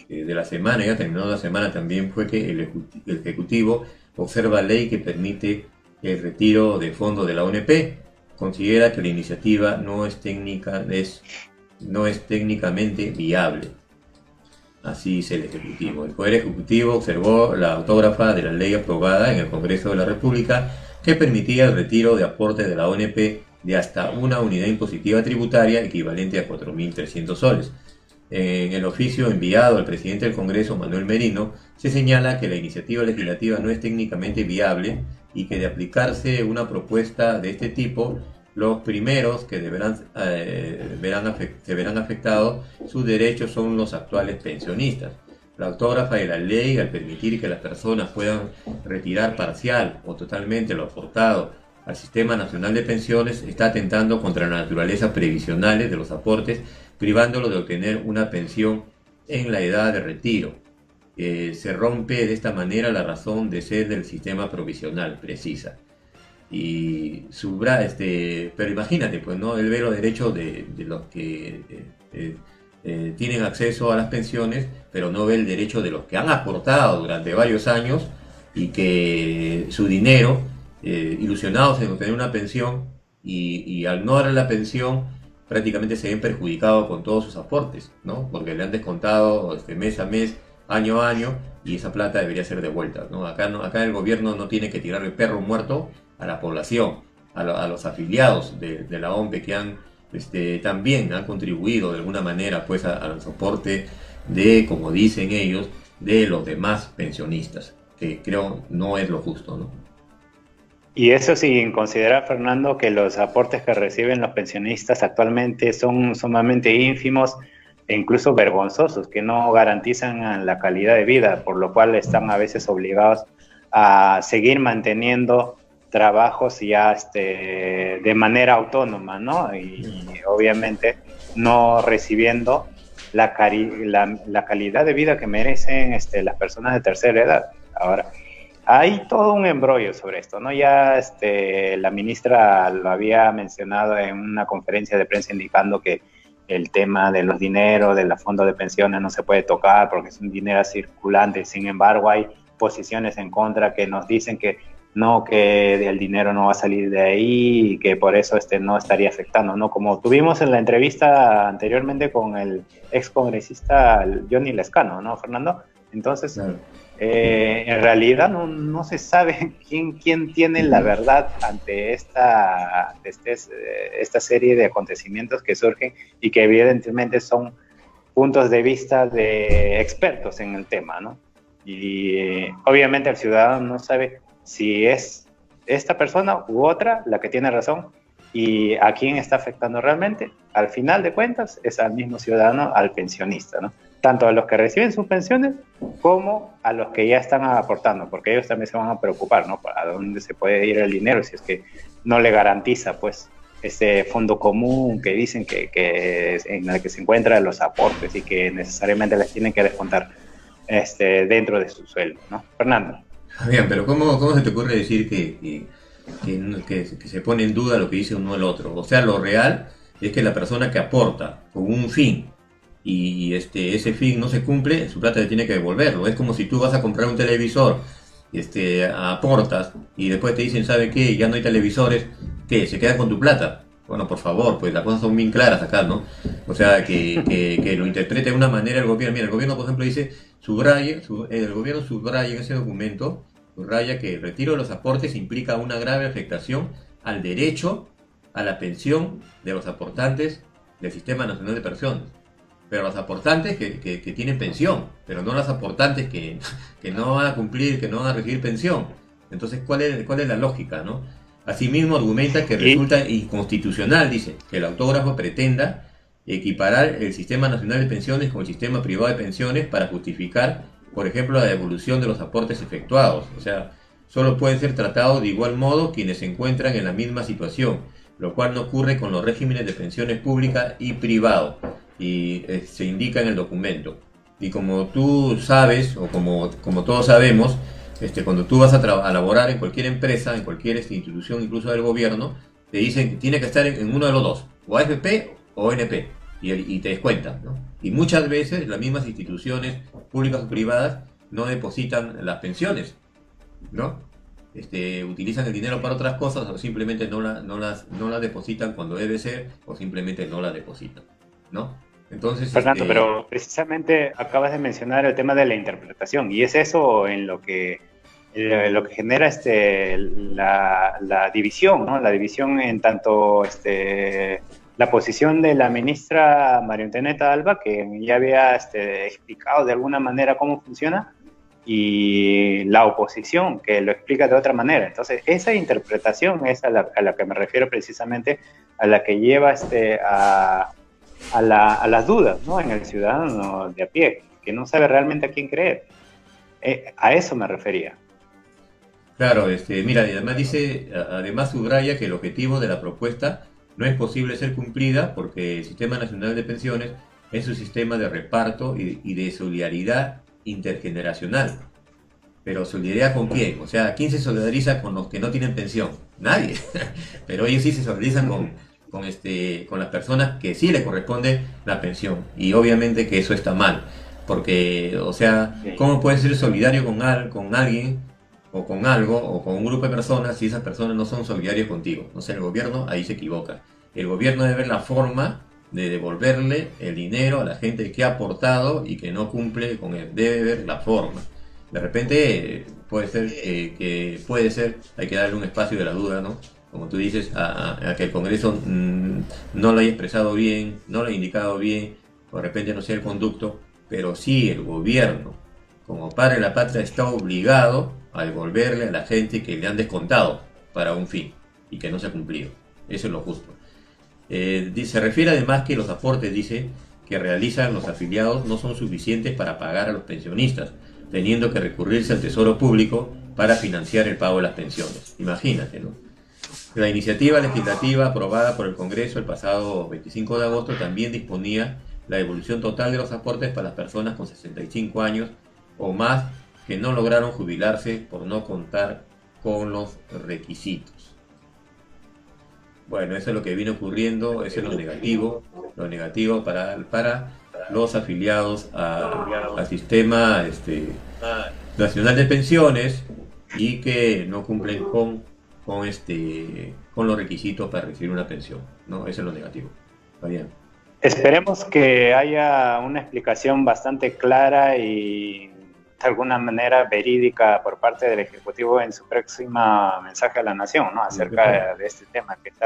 B: de la semana, ya terminó la semana, también fue que el Ejecutivo observa ley que permite el retiro de fondos de la ONP. Considera que la iniciativa no es técnicamente viable. Así dice el Ejecutivo. El Poder Ejecutivo observó la autógrafa de la ley aprobada en el Congreso de la República que permitía el retiro de aportes de la ONP de hasta una unidad impositiva tributaria equivalente a 4.300 soles. En el oficio enviado al presidente del Congreso, Manuel Merino, se señala que la iniciativa legislativa no es técnicamente viable y que de aplicarse una propuesta de este tipo, los primeros que se verán afectados sus derechos son los actuales pensionistas. La autógrafa de la ley, al permitir que las personas puedan retirar parcial o totalmente lo aportado al Sistema Nacional de Pensiones, está atentando contra la naturaleza previsionales de los aportes, privándolo de obtener una pensión en la edad de retiro. Se rompe de esta manera la razón de ser del sistema provisional, precisa. Y pero imagínate, pues, ¿no? Él ve los derechos de los que tienen acceso a las pensiones, pero no ve el derecho de los que han aportado durante varios años y que su dinero ilusionados en obtener una pensión y al no dar la pensión prácticamente se ven perjudicados con todos sus aportes, ¿no? Porque le han descontado mes a mes, año a año, y esa plata debería ser devuelta, ¿no? Acá el gobierno no tiene que tirar el perro muerto a la población, a los afiliados de la OMPE que también han contribuido de alguna manera pues al soporte de, como dicen ellos, de los demás pensionistas, que creo no es lo justo, ¿no?
C: Y eso sin considerar, Fernando, que los aportes que reciben los pensionistas actualmente son sumamente ínfimos e incluso vergonzosos, que no garantizan la calidad de vida, por lo cual están a veces obligados a seguir manteniendo trabajos ya de manera autónoma, ¿no? Y obviamente no recibiendo la calidad de vida que merecen las personas de tercera edad. Ahora, hay todo un embrollo sobre esto, ¿no? Ya la ministra lo había mencionado en una conferencia de prensa indicando que el tema de los dineros, de los fondos de pensiones no se puede tocar porque es un dinero circulante. Sin embargo, hay posiciones en contra que nos dicen que no, que el dinero no va a salir de ahí y que por eso no estaría afectando, ¿no? Como tuvimos en la entrevista anteriormente con el ex congresista Johnny Lescano, ¿no, Fernando? Entonces, claro. En realidad no se sabe quién tiene la verdad ante esta serie de acontecimientos que surgen y que evidentemente son puntos de vista de expertos en el tema, ¿no? Y obviamente el ciudadano no sabe si es esta persona u otra la que tiene razón y a quién está afectando realmente. Al final de cuentas es al mismo ciudadano, al pensionista, ¿no? Tanto a los que reciben sus pensiones como a los que ya están aportando, porque ellos también se van a preocupar, ¿no? ¿A dónde se puede ir el dinero si es que no le garantiza, pues, ese fondo común que dicen que en el que se encuentran los aportes y que necesariamente les tienen que descontar dentro de su sueldo, ¿no? Fernando.
B: Bien, pero ¿cómo se te ocurre decir que se pone en duda lo que dice uno el otro? O sea, lo real es que la persona que aporta con un fin y ese fin no se cumple, su plata le tiene que devolverlo. Es como si tú vas a comprar un televisor, aportas y después te dicen, ¿sabe qué? Ya no hay televisores, ¿qué? ¿Se queda con tu plata? Bueno, por favor, pues las cosas son bien claras acá, ¿no? O sea, que lo interprete de una manera el gobierno. Mira, el gobierno, por ejemplo, dice, el gobierno subraya en ese documento, subraya que el retiro de los aportes implica una grave afectación al derecho a la pensión de los aportantes del Sistema Nacional de Pensiones. Pero los aportantes que tienen pensión, pero no los aportantes que no van a cumplir, que no van a recibir pensión. Entonces, ¿cuál es la lógica, no? Asimismo, argumenta que resulta inconstitucional, dice, que el autógrafo pretenda equiparar el Sistema Nacional de Pensiones con el sistema privado de pensiones para justificar, por ejemplo, la devolución de los aportes efectuados. O sea, solo pueden ser tratados de igual modo quienes se encuentran en la misma situación, lo cual no ocurre con los regímenes de pensiones públicas y privados. Y se indica en el documento. Y como tú sabes, o como todos sabemos, cuando tú vas a laborar en cualquier empresa, en cualquier institución, incluso del gobierno, te dicen que tiene que estar en uno de los dos, o AFP o ONP, y te descuentan, ¿no? Y muchas veces las mismas instituciones públicas o privadas no depositan las pensiones, ¿no? Utilizan el dinero para otras cosas o simplemente no las depositan cuando debe ser, o simplemente no las depositan, ¿no? Entonces,
C: Fernando, pero precisamente acabas de mencionar el tema de la interpretación y es eso en lo que genera la división, ¿no? La división en tanto la posición de la ministra María Antonieta Alba, que ya había explicado de alguna manera cómo funciona, y la oposición, que lo explica de otra manera. Entonces, esa interpretación es a la que me refiero precisamente, a la que lleva a las dudas, ¿no? En el ciudadano de a pie, que no sabe realmente a quién creer. A eso me refería.
B: Claro, mira, y además subraya que el objetivo de la propuesta no es posible ser cumplida porque el Sistema Nacional de Pensiones es un sistema de reparto y de solidaridad intergeneracional. Pero ¿solidaridad con quién? O sea, ¿quién se solidariza con los que no tienen pensión? Nadie. Pero ellos sí se solidarizan con las personas que sí le corresponde la pensión. Y obviamente que eso está mal. Porque, o sea, ¿cómo puedes ser solidario con alguien o con algo o con un grupo de personas si esas personas no son solidarias contigo. No sé, el gobierno ahí se equivoca. El gobierno debe ver la forma de devolverle el dinero a la gente que ha aportado y que no cumple con él. Debe ver la forma. De repente puede ser, hay que darle un espacio de la duda, ¿no? Como tú dices, a que el Congreso no lo haya expresado bien, no lo haya indicado bien, o de repente no sea el conducto, pero sí el gobierno, como padre de la patria, está obligado a devolverle a la gente que le han descontado para un fin y que no se ha cumplido. Eso es lo justo. Se refiere además que los aportes, dice, que realizan los afiliados no son suficientes para pagar a los pensionistas, teniendo que recurrirse al Tesoro Público para financiar el pago de las pensiones. Imagínate, ¿no? La iniciativa legislativa aprobada por el Congreso el pasado 25 de agosto también disponía la devolución total de los aportes para las personas con 65 años o más que no lograron jubilarse por no contar con los requisitos. Bueno, eso es lo que viene ocurriendo, eso es lo negativo para los afiliados al sistema nacional de pensiones y que no cumplen con los requisitos para recibir una pensión, ¿no? Eso es lo negativo. Está bien.
C: Esperemos que haya una explicación bastante clara y de alguna manera verídica por parte del Ejecutivo en su próximo mensaje a la Nación, ¿no? Acerca de este tema, que es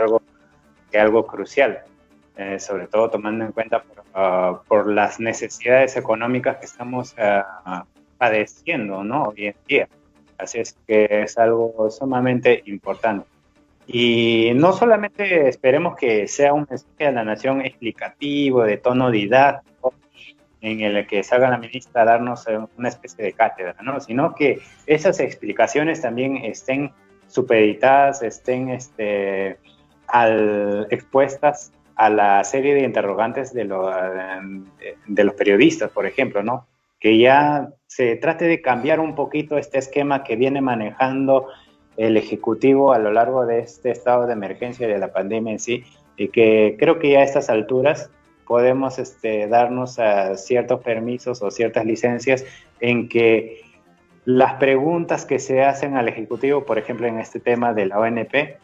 C: algo crucial, sobre todo tomando en cuenta por las necesidades económicas que estamos padeciendo, ¿no? Hoy en día. Así es que es algo sumamente importante. Y no solamente esperemos que sea un mensaje a la Nación explicativo, de tono didáctico, en el que salga la ministra a darnos una especie de cátedra, ¿no? Sino que esas explicaciones también estén supeditadas, estén expuestas a la serie de interrogantes de los periodistas, por ejemplo, ¿no? Que ya se trate de cambiar un poquito este esquema que viene manejando el Ejecutivo a lo largo de este estado de emergencia de la pandemia en sí, y que creo que ya a estas alturas podemos darnos ciertos permisos o ciertas licencias en que las preguntas que se hacen al Ejecutivo, por ejemplo en este tema de la ONP,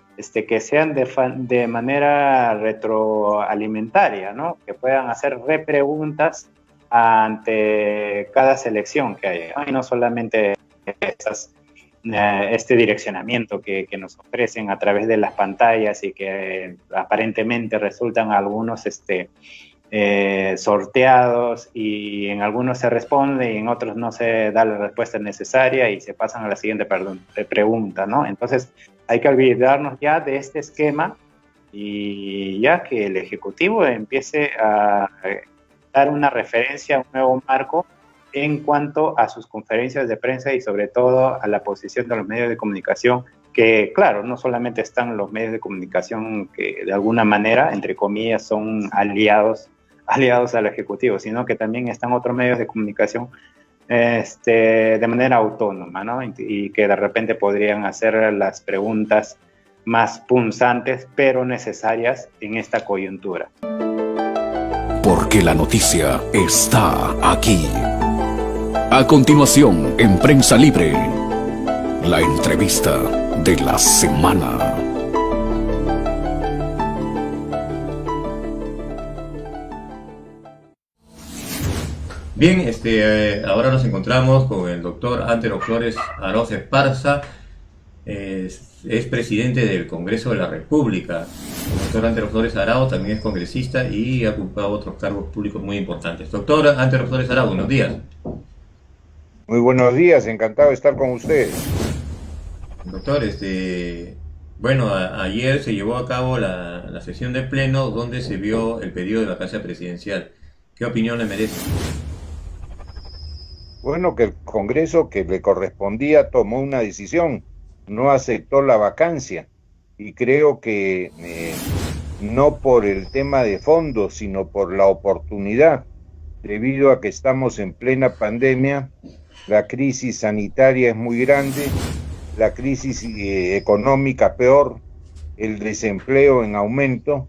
C: que sean de manera retroalimentaria, ¿no? Que puedan hacer repreguntas ante cada selección que haya, ¿no? Y no solamente este direccionamiento que nos ofrecen a través de las pantallas y que aparentemente resultan algunos sorteados, y en algunos se responde y en otros no se da la respuesta necesaria y se pasan a la siguiente pregunta, ¿no? Entonces hay que olvidarnos ya de este esquema y ya que el Ejecutivo empiece a dar una referencia, un nuevo marco en cuanto a sus conferencias de prensa y sobre todo a la posición de los medios de comunicación, que claro, no solamente están los medios de comunicación que de alguna manera, entre comillas, son aliados al Ejecutivo, sino que también están otros medios de comunicación de manera autónoma, ¿no? Y que de repente podrían hacer las preguntas más punzantes, pero necesarias en esta coyuntura.
A: Porque la noticia está aquí. A continuación, en Prensa Libre, la entrevista de la semana.
B: Bien, ahora nos encontramos con el doctor Antero Flores Aroz Esparza, es presidente del Congreso de la República. El doctor Antero Flores Arao también es congresista y ha ocupado otros cargos públicos muy importantes. Doctor Antero Flores Arao, buenos días.
E: Muy buenos días, encantado de estar con ustedes.
B: Doctor, bueno, ayer se llevó a cabo la sesión de pleno donde se vio el pedido de vacancia presidencial. ¿Qué opinión le merece?
E: Bueno, que el Congreso que le correspondía tomó una decisión, no aceptó la vacancia, y creo que no por el tema de fondo, sino por la oportunidad, debido a que estamos en plena pandemia, la crisis sanitaria es muy grande, la crisis económica peor, el desempleo en aumento,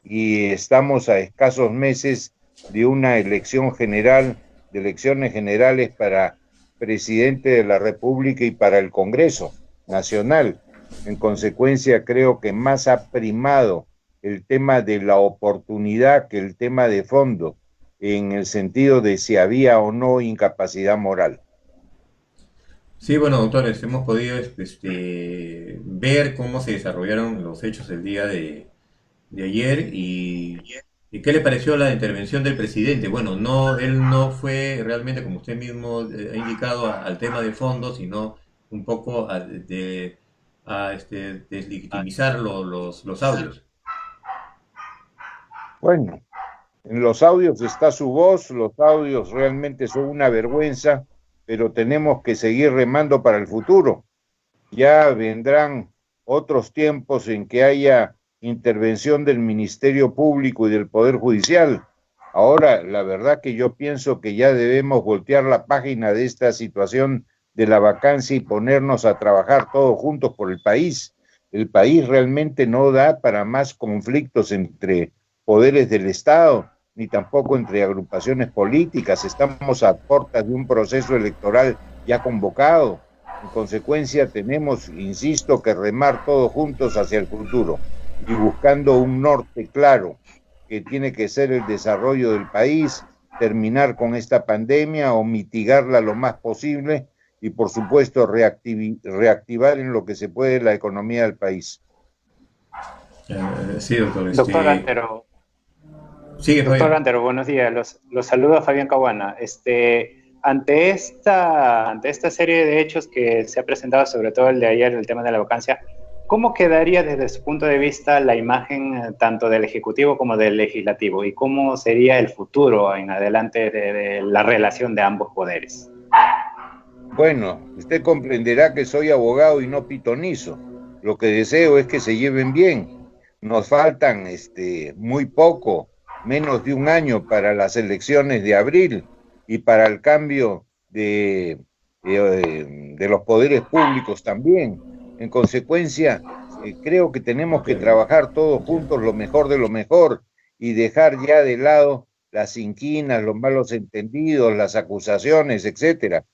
E: y estamos a escasos meses de una elección general, de elecciones generales para presidente de la República y para el Congreso Nacional. En consecuencia, creo que más ha primado el tema de la oportunidad que el tema de fondo, en el sentido de si había o no incapacidad moral.
B: Sí, bueno, doctores, hemos podido ver cómo se desarrollaron los hechos el día de ayer y qué le pareció la intervención del presidente. Bueno, no, él no fue realmente, como usted mismo ha indicado, al tema de fondo, sino un poco a deslegitimizar los audios.
E: Bueno, en los audios está su voz, los audios realmente son una vergüenza, pero tenemos que seguir remando para el futuro. Ya vendrán otros tiempos en que haya intervención del Ministerio Público y del Poder Judicial. Ahora, la verdad que yo pienso que ya debemos voltear la página de esta situación de la vacancia y ponernos a trabajar todos juntos por el país. El país realmente no da para más conflictos entre poderes del Estado, ni tampoco entre agrupaciones políticas. Estamos a puertas de un proceso electoral ya convocado. En consecuencia, tenemos, insisto, que remar todos juntos hacia el futuro y buscando un norte claro, que tiene que ser el desarrollo del país, terminar con esta pandemia o mitigarla lo más posible y, por supuesto, reactivar en lo que se puede la economía del país.
B: Sí, doctor.
C: Doctor Antero,
B: Sigue,
C: doctor Antero, buenos días. Los saluda Fabián Caguana. Ante esta serie de hechos que se ha presentado, sobre todo el de ayer, el tema de la vacancia, ¿cómo quedaría desde su punto de vista la imagen tanto del Ejecutivo como del Legislativo? ¿Y cómo sería el futuro en adelante de la relación de ambos poderes?
E: Bueno, usted comprenderá que soy abogado y no pitonizo. Lo que deseo es que se lleven bien. Nos faltan muy poco, menos de un año para las elecciones de abril y para el cambio de los poderes públicos también. En consecuencia, creo que tenemos que trabajar todos juntos lo mejor de lo mejor y dejar ya de lado las inquinas, los malos entendidos, las acusaciones, etcétera.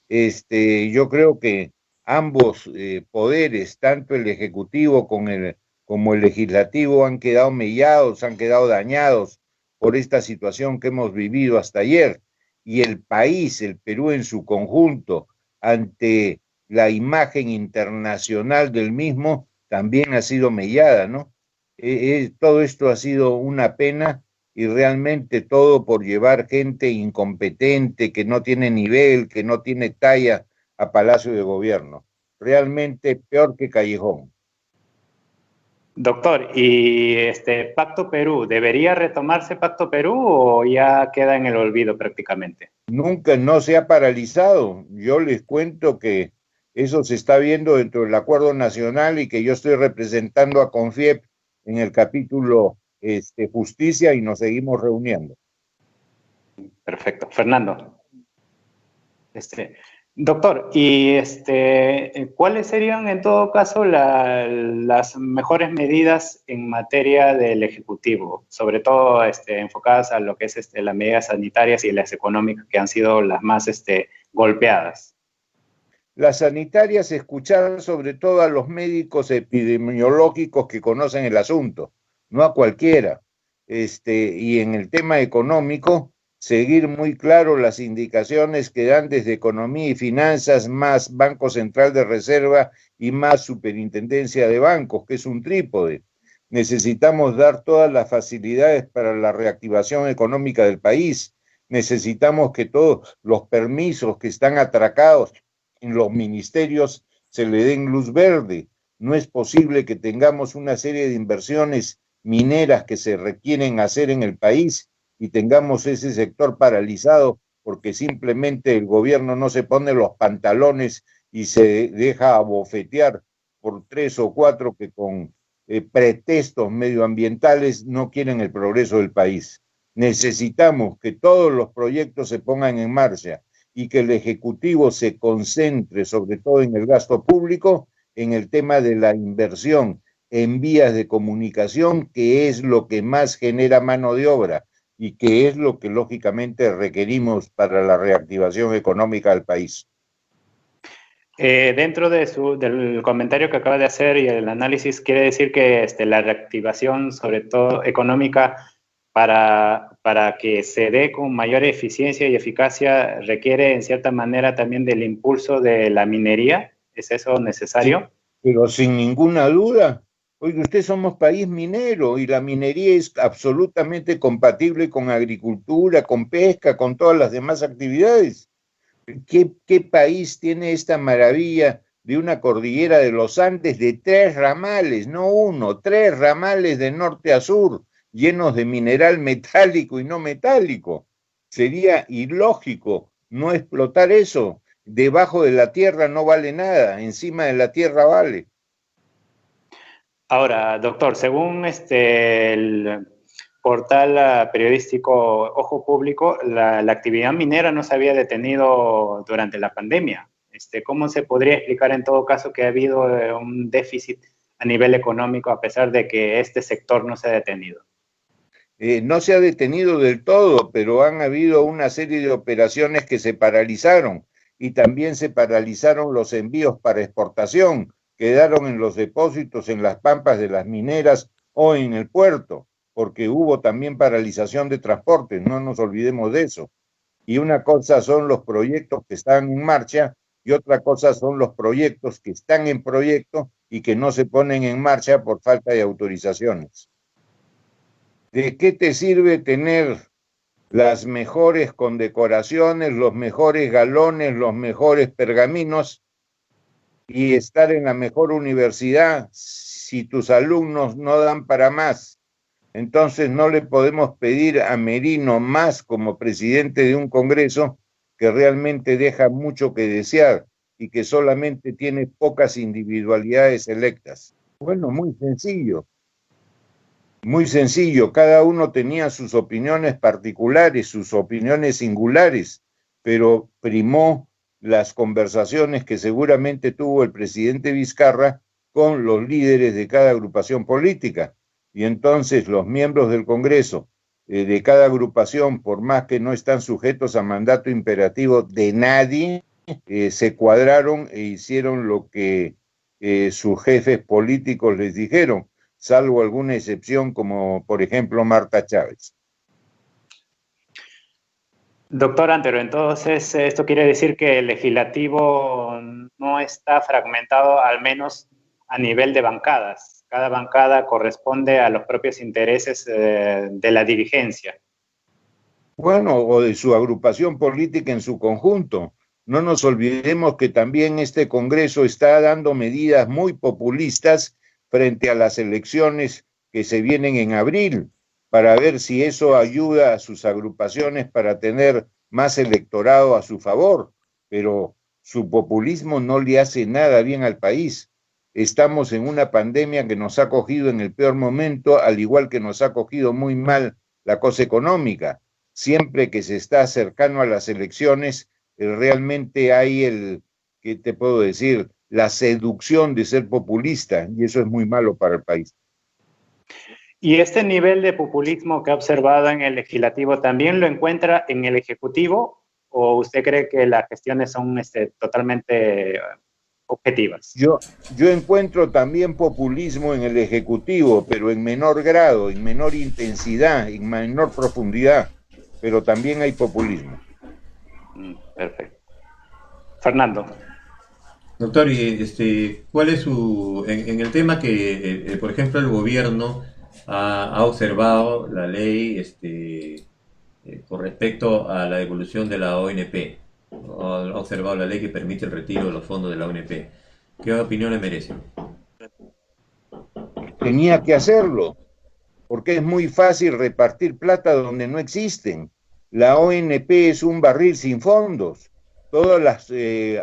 E: Yo creo que ambos poderes, tanto el Ejecutivo como el Legislativo, han quedado mellados, han quedado dañados por esta situación que hemos vivido hasta ayer. Y el país, el Perú en su conjunto, ante la imagen internacional del mismo, también ha sido mellada, ¿no? Todo esto ha sido una pena y realmente todo por llevar gente incompetente, que no tiene nivel, que no tiene talla a Palacio de Gobierno. Realmente peor que Callejón.
C: Doctor, ¿y Pacto Perú, debería retomarse Pacto Perú o ya queda en el olvido prácticamente?
E: Nunca, no se ha paralizado. Yo les cuento que eso se está viendo dentro del Acuerdo Nacional y que yo estoy representando a CONFIEP en el capítulo Justicia y nos seguimos reuniendo.
C: Perfecto. Fernando. Doctor, ¿y cuáles serían en todo caso las mejores medidas en materia del Ejecutivo? Sobre todo enfocadas a lo que es las medidas sanitarias y las económicas que han sido las más golpeadas.
E: Las sanitarias, escuchar sobre todo a los médicos epidemiológicos que conocen el asunto, no a cualquiera. Y en el tema económico, seguir muy claro las indicaciones que dan desde Economía y Finanzas, más Banco Central de Reserva y más Superintendencia de Bancos, que es un trípode. Necesitamos dar todas las facilidades para la reactivación económica del país. Necesitamos que todos los permisos que están atracados en los ministerios se le den luz verde. No es posible que tengamos una serie de inversiones mineras que se requieren hacer en el país y tengamos ese sector paralizado porque simplemente el gobierno no se pone los pantalones y se deja abofetear por 3 o 4 que con pretextos medioambientales no quieren el progreso del país. Necesitamos que todos los proyectos se pongan en marcha y que el Ejecutivo se concentre sobre todo en el gasto público, en el tema de la inversión en vías de comunicación, que es lo que más genera mano de obra y que es lo que lógicamente requerimos para la reactivación económica del país.
C: Dentro del comentario que acaba de hacer y el análisis, quiere decir que la reactivación, sobre todo económica, para que se dé con mayor eficiencia y eficacia, requiere en cierta manera también del impulso de la minería. ¿Es eso necesario?
E: Pero sin ninguna duda. Oiga, usted somos país minero y la minería es absolutamente compatible con agricultura, con pesca, con todas las demás actividades. ¿Qué país tiene esta maravilla de una cordillera de los Andes de 3 ramales, no uno, 3 ramales de norte a sur, llenos de mineral metálico y no metálico? Sería ilógico no explotar eso. Debajo de la tierra no vale nada, encima de la tierra vale.
C: Ahora, doctor, según el portal periodístico Ojo Público, la actividad minera no se había detenido durante la pandemia. ¿Cómo se podría explicar en todo caso que ha habido un déficit a nivel económico a pesar de que este sector no se ha detenido?
E: No se ha detenido del todo, pero han habido una serie de operaciones que se paralizaron y también se paralizaron los envíos para exportación, quedaron en los depósitos en las pampas de las mineras o en el puerto, porque hubo también paralización de transporte, no nos olvidemos de eso. Y una cosa son los proyectos que están en marcha y otra cosa son los proyectos que están en proyecto y que no se ponen en marcha por falta de autorizaciones. ¿De qué te sirve tener las mejores condecoraciones, los mejores galones, los mejores pergaminos y estar en la mejor universidad si tus alumnos no dan para más? Entonces no le podemos pedir a Merino más como presidente de un Congreso que realmente deja mucho que desear y que solamente tiene pocas individualidades electas. Bueno, muy sencillo. Muy sencillo, cada uno tenía sus opiniones particulares, sus opiniones singulares, pero primó las conversaciones que seguramente tuvo el presidente Vizcarra con los líderes de cada agrupación política. Y entonces los miembros del Congreso de cada agrupación, por más que no están sujetos a mandato imperativo de nadie, se cuadraron e hicieron lo que sus jefes políticos les dijeron, salvo alguna excepción como por ejemplo Marta Chávez.
C: Doctor Antero, entonces esto quiere decir que el legislativo no está fragmentado, al menos a nivel de bancadas. Cada bancada corresponde a los propios intereses de la dirigencia.
E: Bueno, o de su agrupación política en su conjunto. No nos olvidemos que también este Congreso está dando medidas muy populistas frente a las elecciones que se vienen en abril, para ver si eso ayuda a sus agrupaciones para tener más electorado a su favor, pero su populismo no le hace nada bien al país. Estamos en una pandemia que nos ha cogido en el peor momento, al igual que nos ha cogido muy mal la cosa económica. Siempre que se está cercano a las elecciones, realmente hay ¿qué te puedo decir?, la seducción de ser populista, y eso es muy malo para el país.
C: ¿Y este nivel de populismo que ha observado en el legislativo también lo encuentra en el ejecutivo o usted cree que las gestiones son totalmente objetivas?
E: Yo encuentro también populismo en el ejecutivo, pero en menor grado, en menor intensidad, en menor profundidad, pero también hay populismo.
C: Perfecto. Fernando.
B: Doctor, ¿cuál es en el tema que, por ejemplo, el gobierno ha observado la ley con respecto a la devolución de la ONP? Ha observado la ley que permite el retiro de los fondos de la ONP. ¿Qué opinión le merece?
E: Tenía que hacerlo, porque es muy fácil repartir plata donde no existen. La ONP es un barril sin fondos. Todos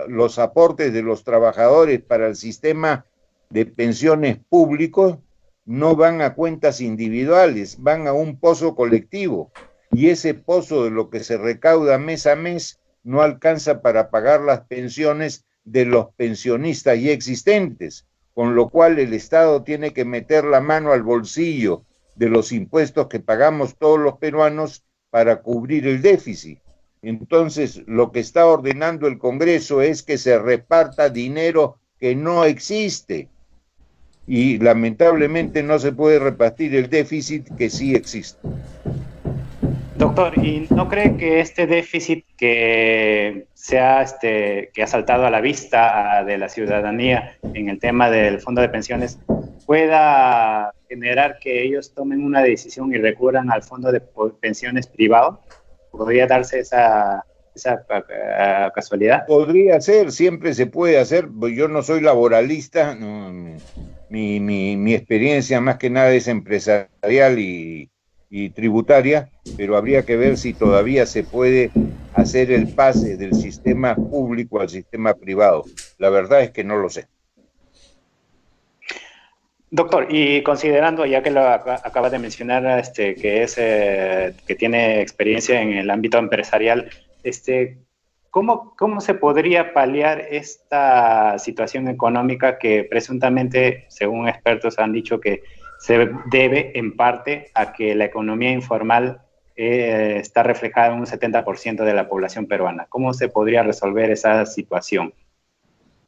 E: los aportes de los trabajadores para el sistema de pensiones públicos no van a cuentas individuales, van a un pozo colectivo. Y ese pozo de lo que se recauda mes a mes no alcanza para pagar las pensiones de los pensionistas ya existentes, con lo cual el Estado tiene que meter la mano al bolsillo de los impuestos que pagamos todos los peruanos para cubrir el déficit. Entonces, lo que está ordenando el Congreso es que se reparta dinero que no existe. Y lamentablemente no se puede repartir el déficit que sí existe.
C: Doctor, ¿y no cree que este déficit que que ha saltado a la vista de la ciudadanía en el tema del fondo de pensiones pueda generar que ellos tomen una decisión y recurran al fondo de pensiones privado? ¿Podría darse esa casualidad?
E: Podría ser, siempre se puede hacer. Yo no soy laboralista, no, mi experiencia más que nada es empresarial y tributaria, pero habría que ver si todavía se puede hacer el pase del sistema público al sistema privado. La verdad es que no lo sé.
C: Doctor, y considerando, ya que lo acaba de mencionar, que tiene experiencia en el ámbito empresarial, ¿cómo se podría paliar esta situación económica que presuntamente, según expertos, han dicho que se debe en parte a que la economía informal está reflejada en un 70% de la población peruana? ¿Cómo se podría resolver esa situación?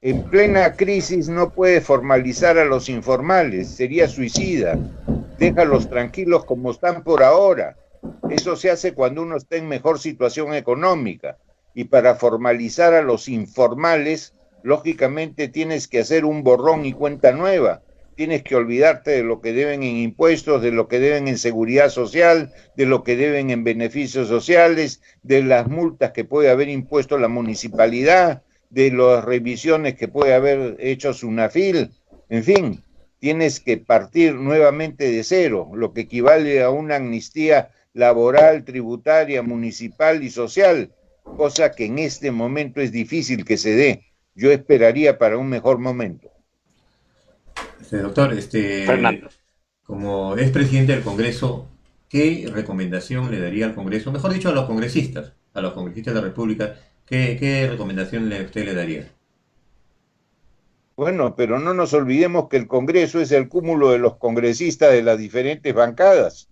E: En plena crisis no puede formalizar a los informales, sería suicida. Déjalos tranquilos como están por ahora. Eso se hace cuando uno está en mejor situación económica. Y para formalizar a los informales, lógicamente tienes que hacer un borrón y cuenta nueva. Tienes que olvidarte de lo que deben en impuestos, de lo que deben en seguridad social, de lo que deben en beneficios sociales, de las multas que puede haber impuesto la municipalidad, de las revisiones que puede haber hecho SUNAFIL. En fin, tienes que partir nuevamente de cero, lo que equivale a una amnistía laboral, tributaria, municipal y social, cosa que en este momento es difícil que se dé. Yo esperaría para un mejor momento.
B: Doctor,
C: Fernando.
B: como es presidente del Congreso, ¿qué recomendación le daría al Congreso? Mejor dicho, a los congresistas de la República, ¿qué recomendación usted le daría?
E: Bueno, pero no nos olvidemos que el Congreso es el cúmulo de los congresistas de las diferentes bancadas,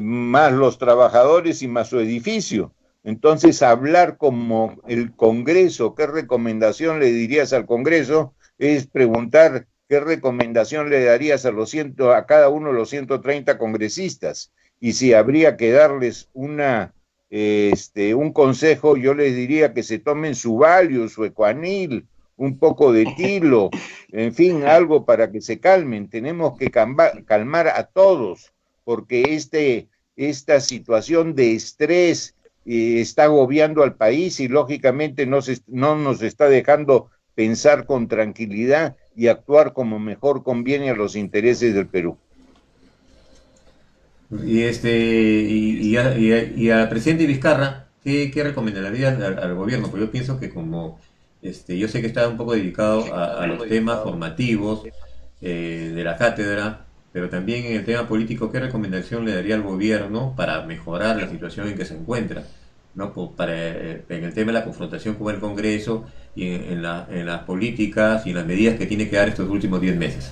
E: más los trabajadores y más su edificio. Entonces, hablar como el Congreso, ¿qué recomendación le dirías al Congreso? Es preguntar qué recomendación le darías a cada uno de los 130 congresistas. Y si habría que darles un consejo, yo les diría que se tomen su Valium, su Ecuanil, un poco de tilo, en fin, algo para que se calmen. Tenemos que calmar a todos, porque esta situación de estrés está agobiando al país y lógicamente no nos está dejando pensar con tranquilidad y actuar como mejor conviene a los intereses del Perú.
B: Y al presidente Vizcarra, ¿qué recomendaría al gobierno? Porque yo pienso que como yo sé que está un poco dedicado a los temas formativos de la cátedra, pero también en el tema político, ¿qué recomendación le daría al gobierno para mejorar la situación en que se encuentra? ¿No? En el tema de la confrontación con el Congreso y en las políticas y en las medidas que tiene que dar estos últimos 10 meses.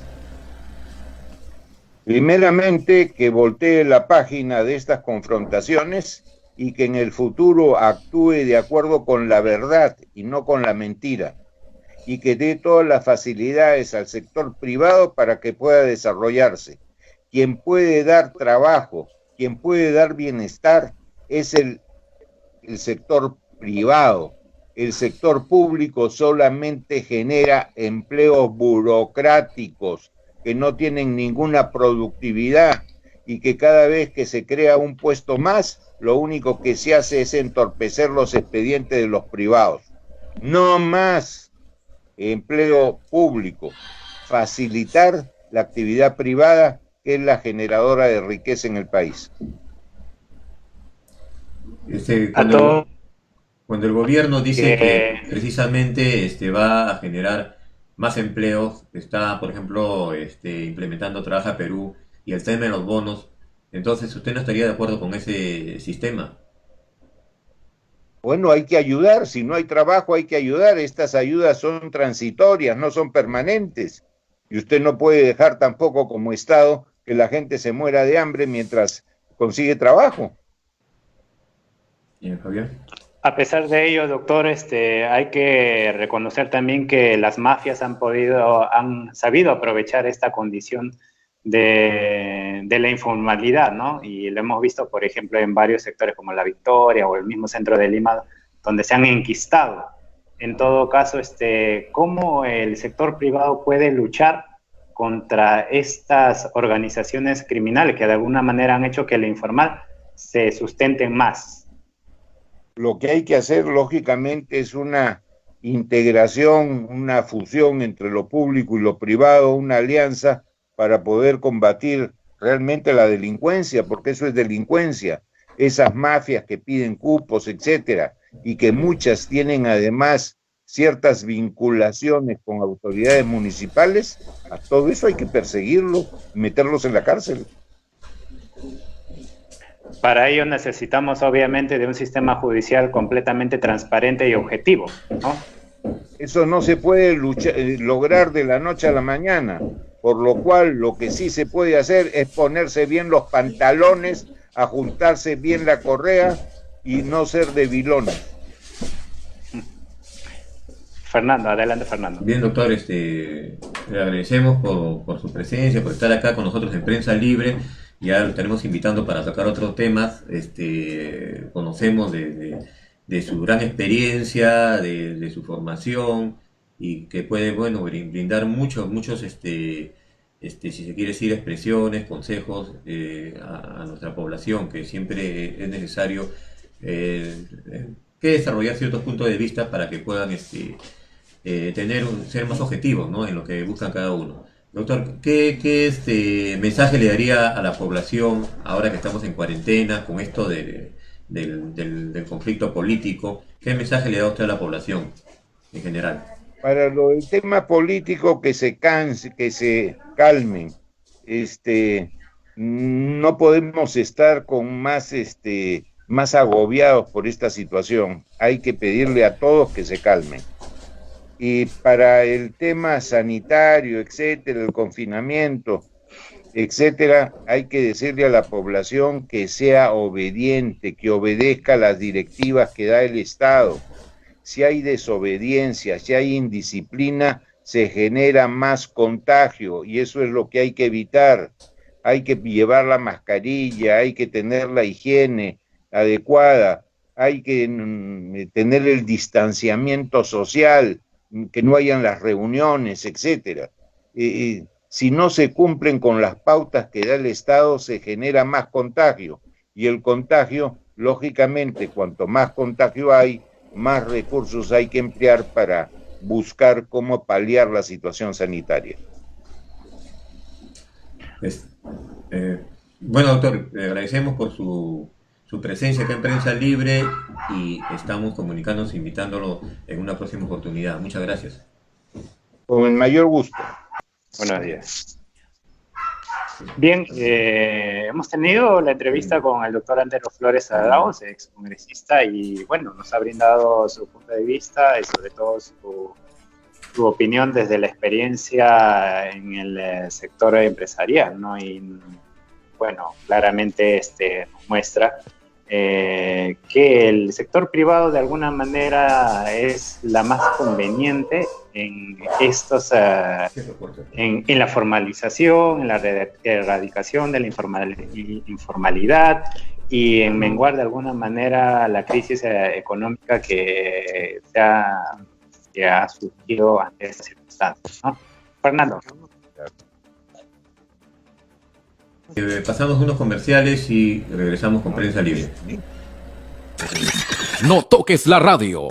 E: Primeramente, que voltee la página de estas confrontaciones y que en el futuro actúe de acuerdo con la verdad y no con la mentira, y que dé todas las facilidades al sector privado para que pueda desarrollarse. Quien puede dar trabajo, quien puede dar bienestar es el sector privado. El sector público solamente genera empleos burocráticos que no tienen ninguna productividad y que cada vez que se crea un puesto más, lo único que se hace es entorpecer los expedientes de los privados. No más empleo público, facilitar la actividad privada, que es la generadora de riqueza en el país.
B: Cuando el gobierno dice que precisamente va a generar más empleos, está, por ejemplo, implementando Trabaja Perú y el tema de los bonos, entonces usted no estaría de acuerdo con ese sistema.
E: Bueno, hay que ayudar, si no hay trabajo hay que ayudar, estas ayudas son transitorias, no son permanentes, y usted no puede dejar tampoco como Estado que la gente se muera de hambre mientras consigue trabajo.
B: Bien, Javier.
C: A pesar de ello, doctor, hay que reconocer también que las mafias han sabido aprovechar esta condición de la informalidad, ¿no? Y lo hemos visto, por ejemplo, en varios sectores como La Victoria o el mismo centro de Lima, donde se han enquistado. En todo caso, ¿cómo el sector privado puede luchar contra estas organizaciones criminales que de alguna manera han hecho que la informal se sustenten más?
E: Lo que hay que hacer, lógicamente, es una integración, una fusión entre lo público y lo privado, una alianza para poder combatir realmente la delincuencia, porque eso es delincuencia, esas mafias que piden cupos, etcétera, y que muchas tienen además ciertas vinculaciones con autoridades municipales. A todo eso hay que perseguirlo y meterlos en la cárcel.
C: Para ello necesitamos obviamente de un sistema judicial completamente transparente y objetivo, ¿no?
E: Eso no se puede lograr de la noche a la mañana, por lo cual lo que sí se puede hacer es ponerse bien los pantalones, ajustarse bien la correa y no ser debilones.
C: Fernando, adelante Fernando.
B: Bien, doctor, le agradecemos por su presencia, por estar acá con nosotros en Prensa Libre. Ya lo estaremos invitando para sacar otros temas. Conocemos de su gran experiencia, de su formación, y que puede, bueno, brindar muchos, si se quiere decir, expresiones, consejos a nuestra población, que siempre es necesario que desarrollar ciertos puntos de vista para que puedan ser más objetivos, ¿no?, en lo que buscan cada uno. Doctor, ¿qué mensaje le daría a la población ahora que estamos en cuarentena con esto del conflicto político? ¿Qué mensaje le da usted a la población en general?
E: Para lo del tema político, que se calmen. No podemos estar con más agobiados por esta situación. Hay que pedirle a todos que se calmen. Y para el tema sanitario, etcétera, el confinamiento, etcétera, hay que decirle a la población que sea obediente, que obedezca las directivas que da el Estado. Si hay desobediencia, si hay indisciplina, se genera más contagio y eso es lo que hay que evitar. Hay que llevar la mascarilla, hay que tener la higiene adecuada, hay que tener el distanciamiento social, que no hayan las reuniones, etcétera. Si no se cumplen con las pautas que da el Estado, se genera más contagio. Y el contagio, lógicamente, cuanto más contagio hay, más recursos hay que emplear para buscar cómo paliar la situación sanitaria.
B: Bueno, doctor, le agradecemos por su presencia acá en Prensa Libre y estamos comunicándonos, invitándolo en una próxima oportunidad. Muchas gracias.
E: Con el mayor gusto.
C: Buenos días. Bien, hemos tenido la entrevista con el doctor Antero Flores Arauz, ex congresista, y bueno, nos ha brindado su punto de vista y sobre todo su opinión desde la experiencia en el sector empresarial, ¿no? Y bueno, claramente nos muestra que el sector privado de alguna manera es la más conveniente en en la formalización, en la erradicación de la informalidad y en menguar de alguna manera la crisis económica que ha surgido ante estas circunstancias, ¿no? Fernando.
B: Pasamos unos comerciales y regresamos con Prensa Libre.
A: No toques la radio.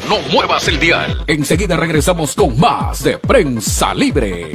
A: No muevas el dial. Enseguida regresamos con más de Prensa Libre.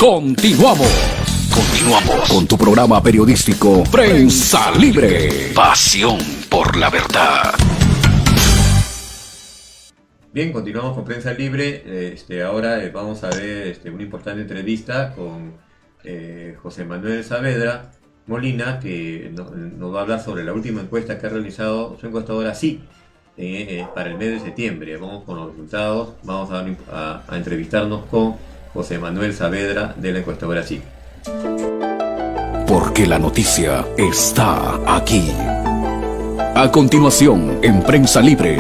A: Continuamos con tu programa periodístico Prensa Libre. Pasión por la verdad.
B: Bien, continuamos con Prensa Libre. Ahora vamos a ver una importante entrevista con José Manuel Saavedra Molina, que nos va a hablar sobre la última encuesta que ha realizado su encuestadora SIC para el mes de septiembre. Vamos con los resultados. Vamos a entrevistarnos con José Manuel Saavedra de la encuestadora SIC.
A: Porque la noticia está aquí. A continuación, en Prensa Libre,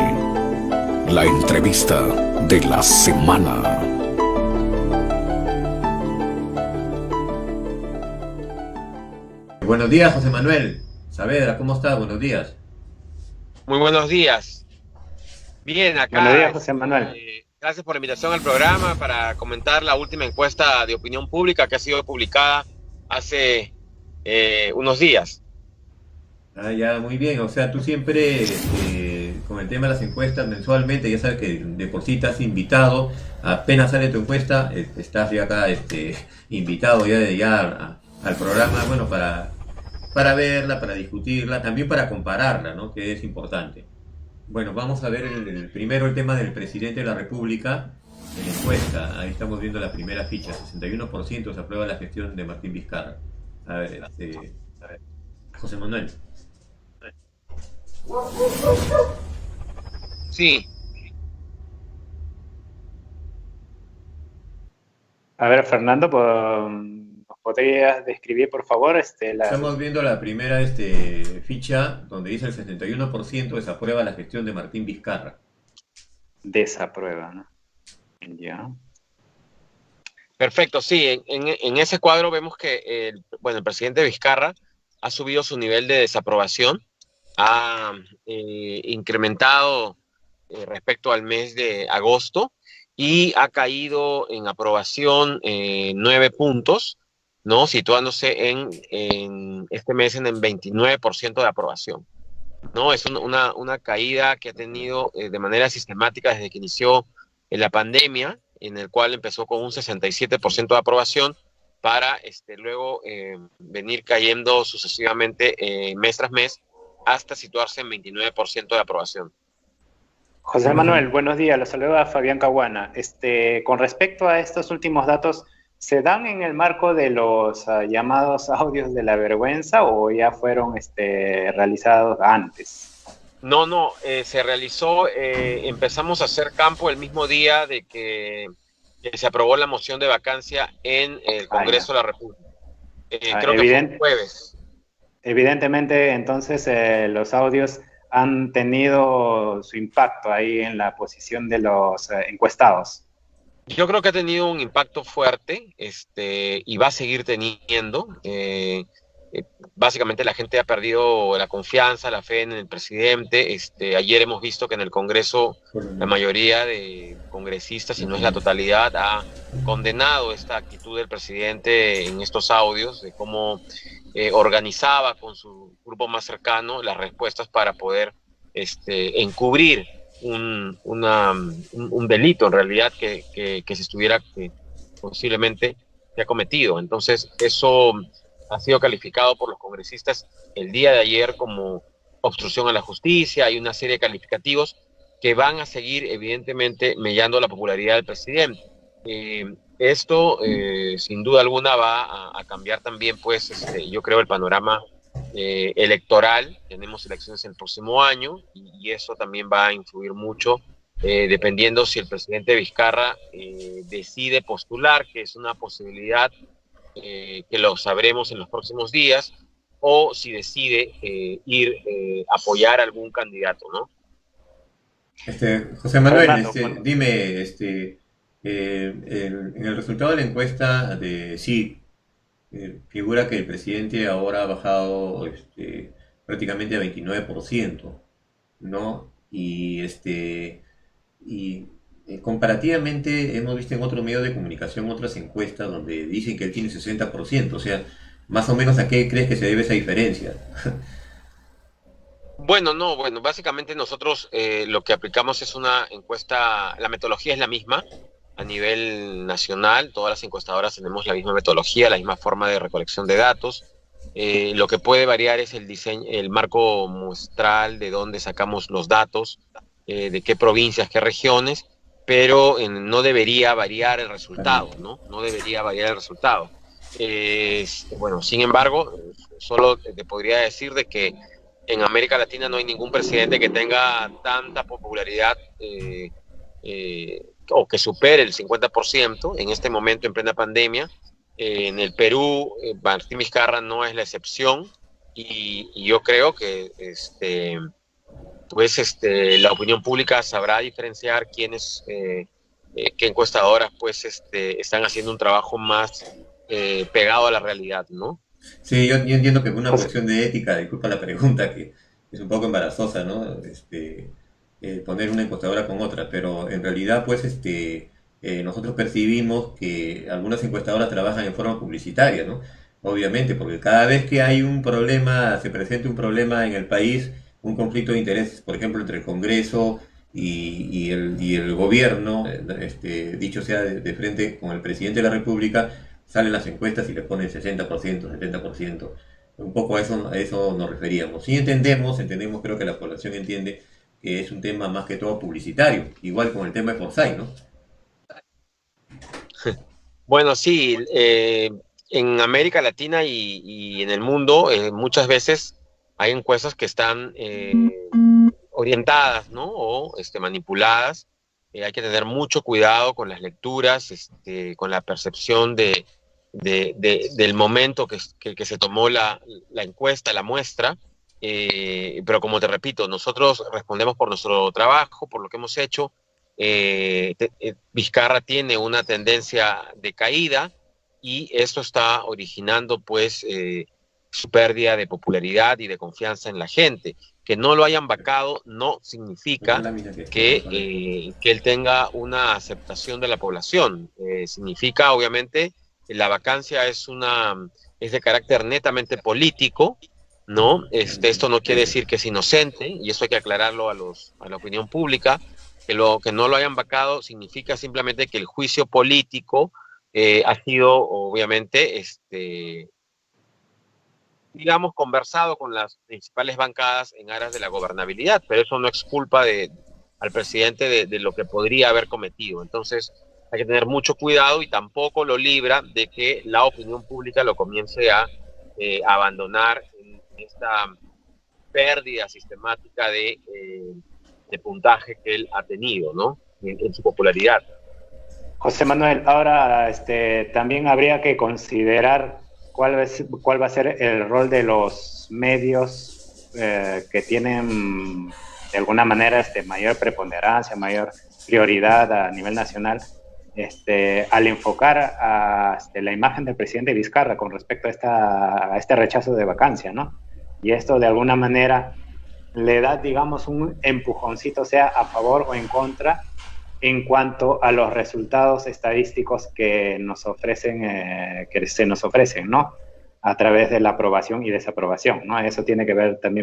A: la entrevista de la semana.
B: Buenos días, José Manuel Saavedra, ¿cómo estás? Buenos días.
F: Muy buenos días. Bien, acá.
C: Buenos días, José Manuel.
F: Gracias por la invitación al programa para comentar la última encuesta de opinión pública que ha sido publicada hace unos días.
B: Ya, muy bien. O sea, tú siempre con el tema de las encuestas mensualmente, ya sabes que de por sí estás invitado. Apenas sale tu encuesta, estás ya acá invitado ya al programa, bueno, para verla, para discutirla, también para compararla, ¿no? Que es importante. Bueno, vamos a ver primero el tema del presidente de la República en la encuesta. Ahí estamos viendo la primera ficha, 61% se aprueba la gestión de Martín Vizcarra. A ver, José Manuel.
F: Sí.
C: A ver, Fernando, ¿nos podrías describir, por favor,
B: Estamos viendo la primera ficha donde dice el 71% desaprueba la gestión de Martín Vizcarra.
C: Desaprueba, ¿no? Ya.
F: Perfecto, sí. En ese cuadro vemos que el presidente Vizcarra ha subido su nivel de desaprobación, ha incrementado respecto al mes de agosto y ha caído en aprobación 9 puntos, ¿no? Situándose en este mes en el 29% de aprobación, ¿no? Es una caída que ha tenido de manera sistemática desde que inició la pandemia, en el cual empezó con un 67% de aprobación para luego venir cayendo sucesivamente mes tras mes hasta situarse en 29% de aprobación.
C: José Manuel, buenos días, los saluda Fabián Caguana. Con respecto a estos últimos datos, ¿se dan en el marco de los llamados audios de la vergüenza o ya fueron realizados antes?
F: No, se realizó, empezamos a hacer campo el mismo día de que se aprobó la moción de vacancia en el Congreso de la República. Creo que fue un jueves.
C: Evidentemente, entonces, los audios han tenido su impacto ahí en la posición de los encuestados.
F: Yo creo que ha tenido un impacto fuerte y va a seguir teniendo. Básicamente la gente ha perdido la confianza, la fe en el presidente. Ayer hemos visto que en el Congreso la mayoría de congresistas, si no es la totalidad, ha condenado esta actitud del presidente en estos audios, de cómo organizaba con su grupo más cercano las respuestas para poder encubrir un delito en realidad que se estuviera posiblemente se ha cometido. Entonces eso ha sido calificado por los congresistas el día de ayer como obstrucción a la justicia. Hay una serie de calificativos que van a seguir evidentemente mellando la popularidad del presidente. Esto sin duda alguna va a cambiar también, pues, yo creo, el panorama electoral. Tenemos elecciones el próximo año y eso también va a influir mucho, dependiendo si el presidente Vizcarra decide postular, que es una posibilidad que lo sabremos en los próximos días, o si decide apoyar a algún candidato, ¿no?
B: José Manuel,
C: Fernando,
B: dime, en el resultado de la encuesta de SIC, figura que el presidente ahora ha bajado prácticamente a 29%, ¿no? Y comparativamente hemos visto en otros medios de comunicación otras encuestas donde dicen que él tiene 60%, o sea, más o menos ¿a qué crees que se debe esa diferencia?
F: Bueno, básicamente nosotros lo que aplicamos es una encuesta, la metodología es la misma, a nivel nacional. Todas las encuestadoras tenemos la misma metodología, la misma forma de recolección de datos. Lo que puede variar es el diseño, el marco muestral de dónde sacamos los datos, de qué provincias, qué regiones, pero no debería variar el resultado, ¿no? No debería variar el resultado. Bueno, sin embargo, solo te podría decir de que en América Latina no hay ningún presidente que tenga tanta popularidad o que supere el 50% en este momento en plena pandemia. En el Perú, Martín Vizcarra no es la excepción y yo creo que la opinión pública sabrá diferenciar quiénes, qué encuestadoras están haciendo un trabajo más pegado a la realidad, ¿no?
B: Sí, yo entiendo que es una cuestión de ética, disculpa la pregunta, que es un poco embarazosa, ¿no? Poner una encuestadora con otra, pero en realidad, nosotros percibimos que algunas encuestadoras trabajan en forma publicitaria, ¿no? Obviamente, porque cada vez que hay un problema, se presenta un problema en el país, un conflicto de intereses, por ejemplo, entre el Congreso y el gobierno, dicho sea de frente con el presidente de la República, salen las encuestas y le ponen 60%, 70%. Un poco a eso nos referíamos. Sí entendemos, creo que la población entiende que es un tema más que todo publicitario, igual con el tema de Forsyth, ¿no?
F: Bueno, sí, en América Latina y en el mundo muchas veces hay encuestas que están orientadas, ¿no? O manipuladas. Hay que tener mucho cuidado con las lecturas, con la percepción del momento que se tomó la encuesta, la muestra. Pero como te repito, nosotros respondemos por nuestro trabajo, por lo que hemos hecho. Vizcarra tiene una tendencia de caída y esto está originando su pérdida de popularidad y de confianza en la gente. Que no lo hayan vacado no significa que él tenga una aceptación de la población. Significa, obviamente, que la vacancia es de carácter netamente político, ¿no? Esto no quiere decir que es inocente, y eso hay que aclararlo a la opinión pública. Que no lo hayan vacado significa simplemente que el juicio político ha sido, obviamente, digamos, conversado con las principales bancadas en aras de la gobernabilidad, pero eso no exculpa al presidente de lo que podría haber cometido. Entonces, hay que tener mucho cuidado y tampoco lo libra de que la opinión pública lo comience a abandonar en esta pérdida sistemática de puntaje que él ha tenido, ¿no? En su popularidad.
C: José Manuel, ahora también habría que considerar cuál va a ser el rol de los medios que tienen de alguna manera mayor preponderancia, mayor prioridad a nivel nacional, al enfocar a la imagen del presidente Vizcarra con respecto a este rechazo de vacancia, ¿no? Y esto de alguna manera le da, digamos, un empujoncito, sea a favor o en contra, en cuanto a los resultados estadísticos que se nos ofrecen, ¿no? A través de la aprobación y desaprobación, ¿no? Eso tiene que ver también